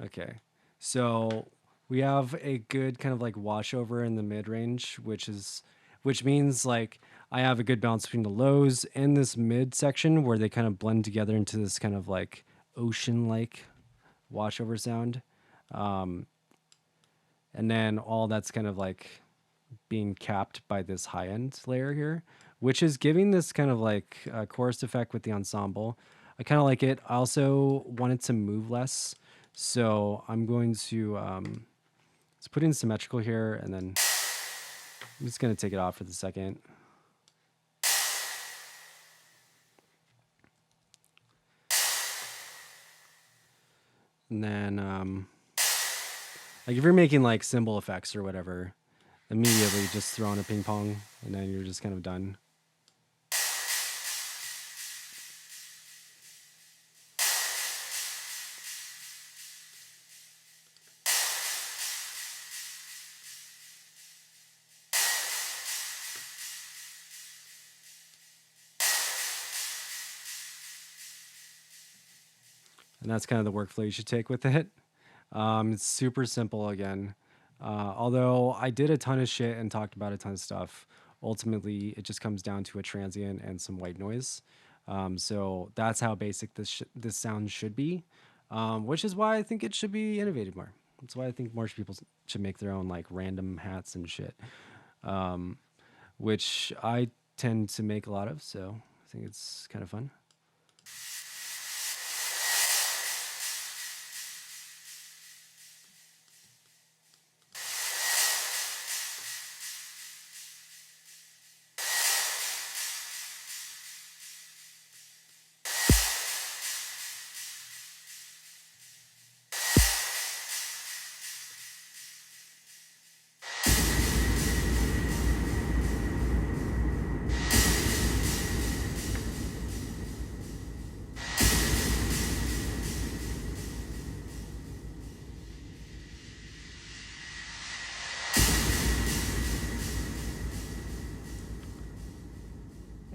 Okay, so we have a good kind of like washover in the mid range, which means like I have a good balance between the lows and this mid section where they kind of blend together into this kind of like ocean like washover sound. And then all that's kind of like being capped by this high end layer here, which is giving this kind of like chorus effect with the ensemble. I kind of like it. I also want it to move less. So I'm going to let's put in symmetrical here, and then I'm just going to take it off for the second. And then like if you're making like cymbal effects or whatever, immediately just throw on a ping pong, and then you're just kind of done. And that's kind of the workflow you should take with it. It's super simple again. Although I did a ton of shit and talked about a ton of stuff, ultimately it just comes down to a transient and some white noise. So that's how basic this sound should be, which is why I think it should be innovated more. That's why I think more people should make their own like random hats and shit, which I tend to make a lot of. So I think it's kind of fun.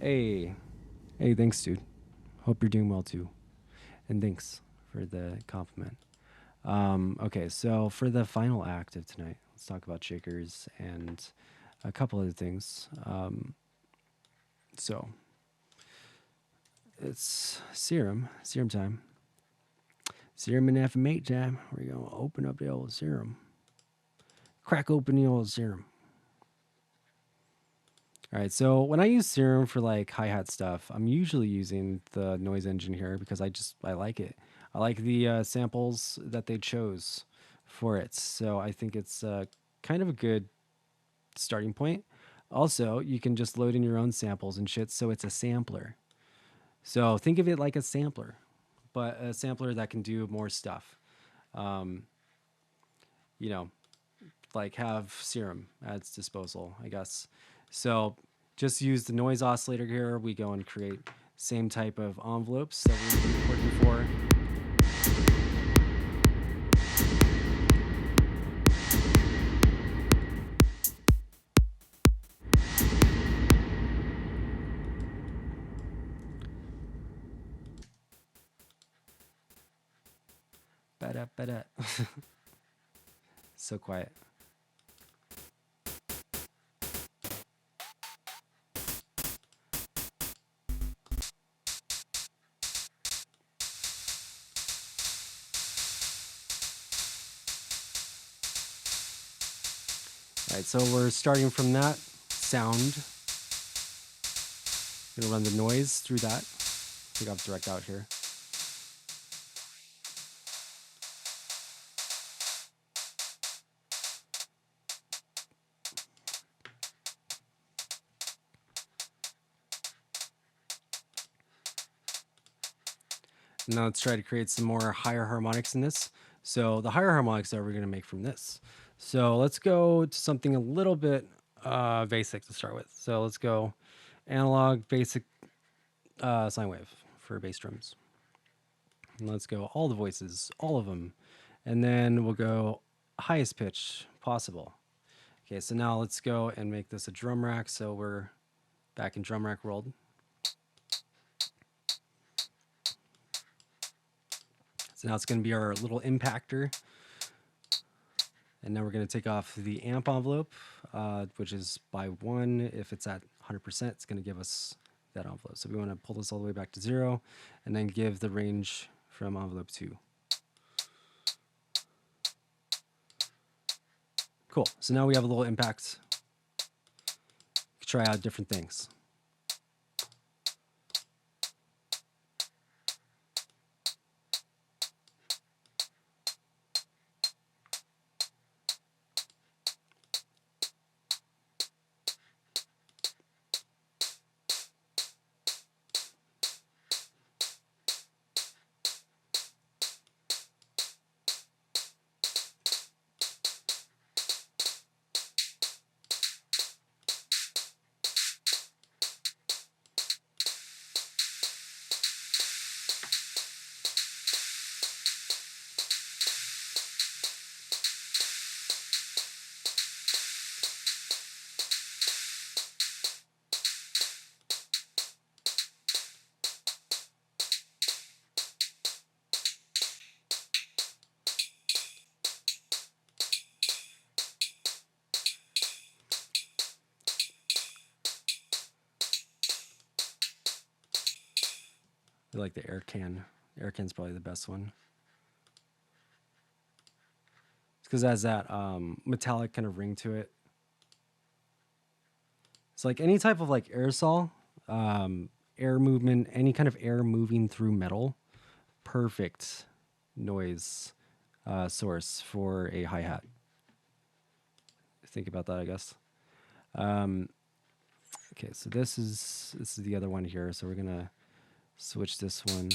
Hey, hey, thanks, dude. Hope you're doing well too. And thanks for the compliment. Okay, so for the final act of tonight, let's talk about shakers and a couple other things. So it's serum time. Serum and FMate time. We're going to open up the old serum. Crack open the old serum. All right, so when I use serum for like hi-hat stuff, I'm usually using the noise engine here because I like it. I like the samples that they chose for it. So I think it's kind of a good starting point. Also, you can just load in your own samples and shit, so it's a sampler. So think of it like a sampler, but a sampler that can do more stuff. You know, like have serum at its disposal, I guess. So just use the noise oscillator here. We go and create same type of envelopes that we've been working for. Ba-da. So quiet. All right, so we're starting from that sound. I'm gonna run the noise through that. I think I'll have direct out here. And now let's try to create some more higher harmonics in this. So the higher harmonics that we're going to make from this. So let's go to something a little bit basic to start with. So let's go analog basic sine wave for bass drums. And let's go all the voices, all of them. And then we'll go highest pitch possible. Okay, so now let's go and make this a drum rack. So we're back in drum rack world. So now it's going to be our little impactor. And now we're going to take off the amp envelope, which is by 1. If it's at 100%, it's going to give us that envelope. So we want to pull this all the way back to 0 and then give the range from envelope 2. Cool. So now we have a little impact. Try out different things. I like the air can. Air can's probably the best one. It's because it has that metallic kind of ring to it. It's like any type of like aerosol, air movement, any kind of air moving through metal, perfect noise source for a hi-hat. Think about that, I guess. Okay, so this is the other one here. So we're gonna switch this one.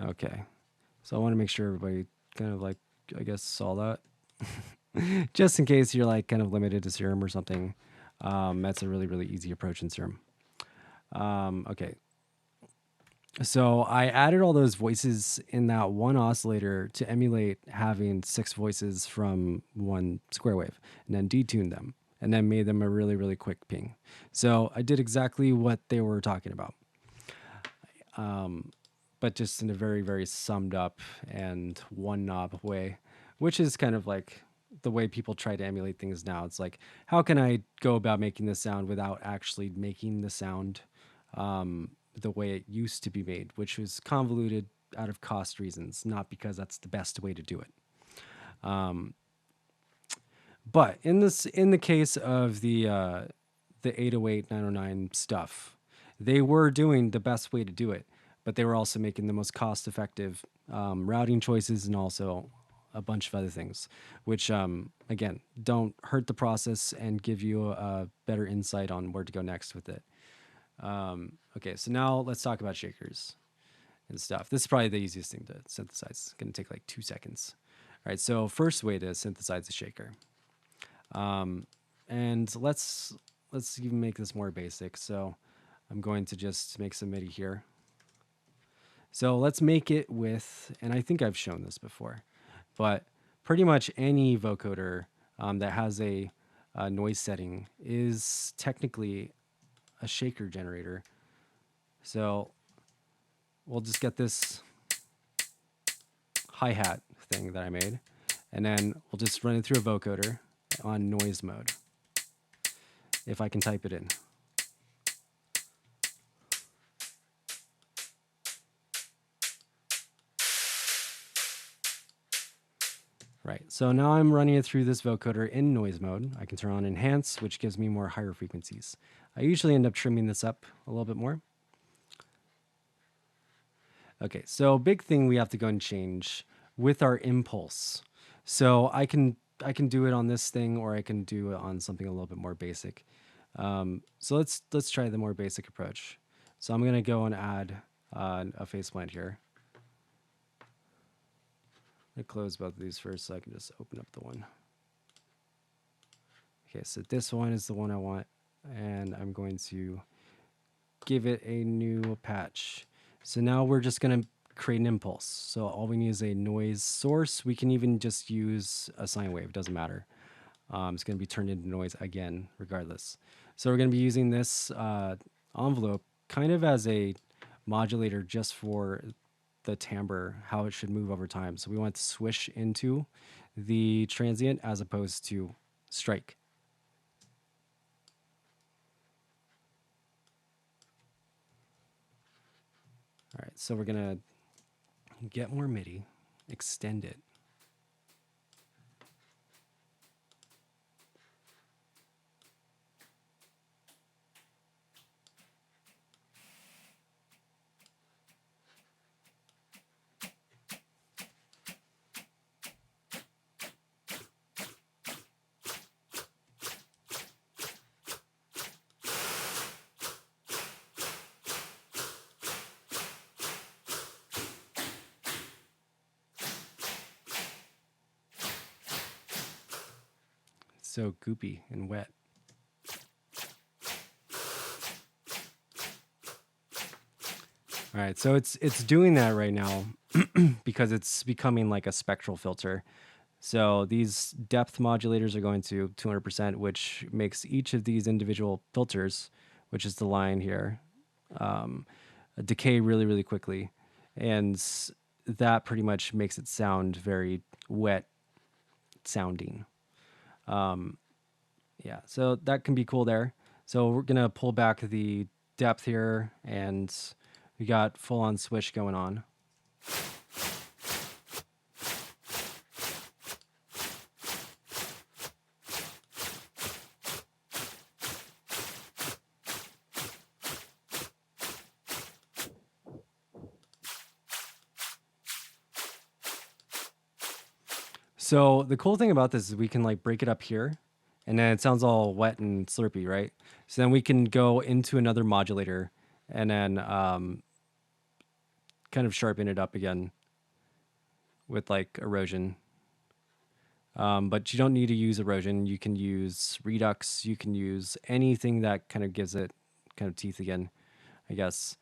Okay, so I want to make sure everybody kind of like, I guess, saw that. Just in case you're like kind of limited to Serum or something. That's a really, really easy approach in Serum. Okay. So I added all those voices in that one oscillator to emulate having 6 voices from one square wave, and then detuned them and then made them a really, really quick ping. So I did exactly what they were talking about. But just in a very, very summed up and one knob way, which is kind of like the way people try to emulate things now. It's like, how can I go about making the sound without actually making the sound the way it used to be made, which was convoluted out of cost reasons, not because that's the best way to do it. But in the case of the 808, 909 stuff, they were doing the best way to do it, but they were also making the most cost-effective routing choices and also a bunch of other things, which again don't hurt the process and give you a better insight on where to go next with it. Okay, so now let's talk about shakers and stuff. This is probably the easiest thing to synthesize. It's going to take like 2 seconds. All right, so first way to synthesize a shaker. And let's even make this more basic. So I'm going to just make some MIDI here. So let's make it with, and I think I've shown this before, but pretty much any vocoder that has a noise setting is technically a shaker generator. So we'll just get this hi-hat thing that I made, and then we'll just run it through a vocoder on noise mode, if I can type it in. Right, so now I'm running it through this vocoder in noise mode. I can turn on enhance, which gives me more higher frequencies. I usually end up trimming this up a little bit more. Okay, so big thing we have to go and change with our impulse. So I can do it on this thing, or I can do it on something a little bit more basic. So let's try the more basic approach. So I'm gonna go and add a faceplate here. I'm gonna close both of these first so I can just open up the one. Okay, so this one is the one I want, and I'm going to give it a new patch. So now we're just going to create an impulse. So all we need is a noise source. We can even just use a sine wave, doesn't matter. It's going to be turned into noise again, regardless. So we're going to be using this envelope kind of as a modulator just for the timbre, how it should move over time. So we want to swish into the transient as opposed to strike. All right, so we're gonna get more MIDI, extend it. So goopy and wet. All right, so it's doing that right now because it's becoming like a spectral filter. So these depth modulators are going to 200%, which makes each of these individual filters, which is the line here, decay really, really quickly. And that pretty much makes it sound very wet sounding. Yeah, so that can be cool there. So we're gonna pull back the depth here, and we got full on swish going on. So the cool thing about this is we can like break it up here, and then it sounds all wet and slurpy, right? So then we can go into another modulator and then kind of sharpen it up again with like erosion. But you don't need to use erosion. You can use redux. You can use anything that kind of gives it kind of teeth again, I guess.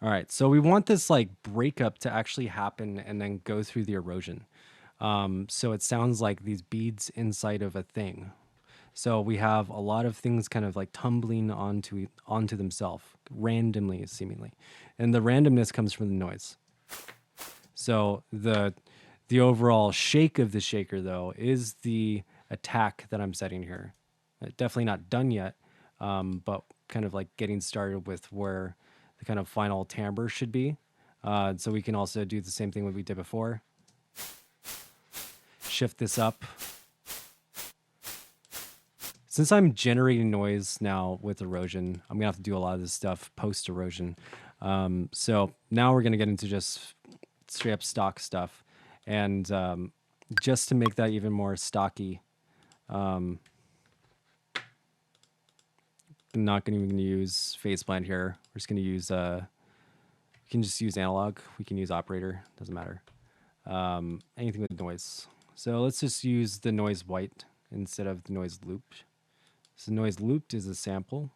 All right, so we want this like breakup to actually happen and then go through the erosion. So it sounds like these beads inside of a thing. So we have a lot of things kind of like tumbling onto themselves randomly, seemingly, and the randomness comes from the noise. So the overall shake of the shaker though is the attack that I'm setting here. Definitely not done yet, but kind of like getting started with where the kind of final timbre should be. So we can also do the same thing that we did before. Shift this up. Since I'm generating noise now with erosion, I'm gonna have to do a lot of this stuff post erosion. So now we're gonna get into just straight up stock stuff, and just to make that even more stocky, gonna not going to even use phase blend here. We're just going to use, we can just use analog. We can use operator, doesn't matter. Anything with noise. So let's just use the noise white instead of the noise loop. So noise looped is a sample.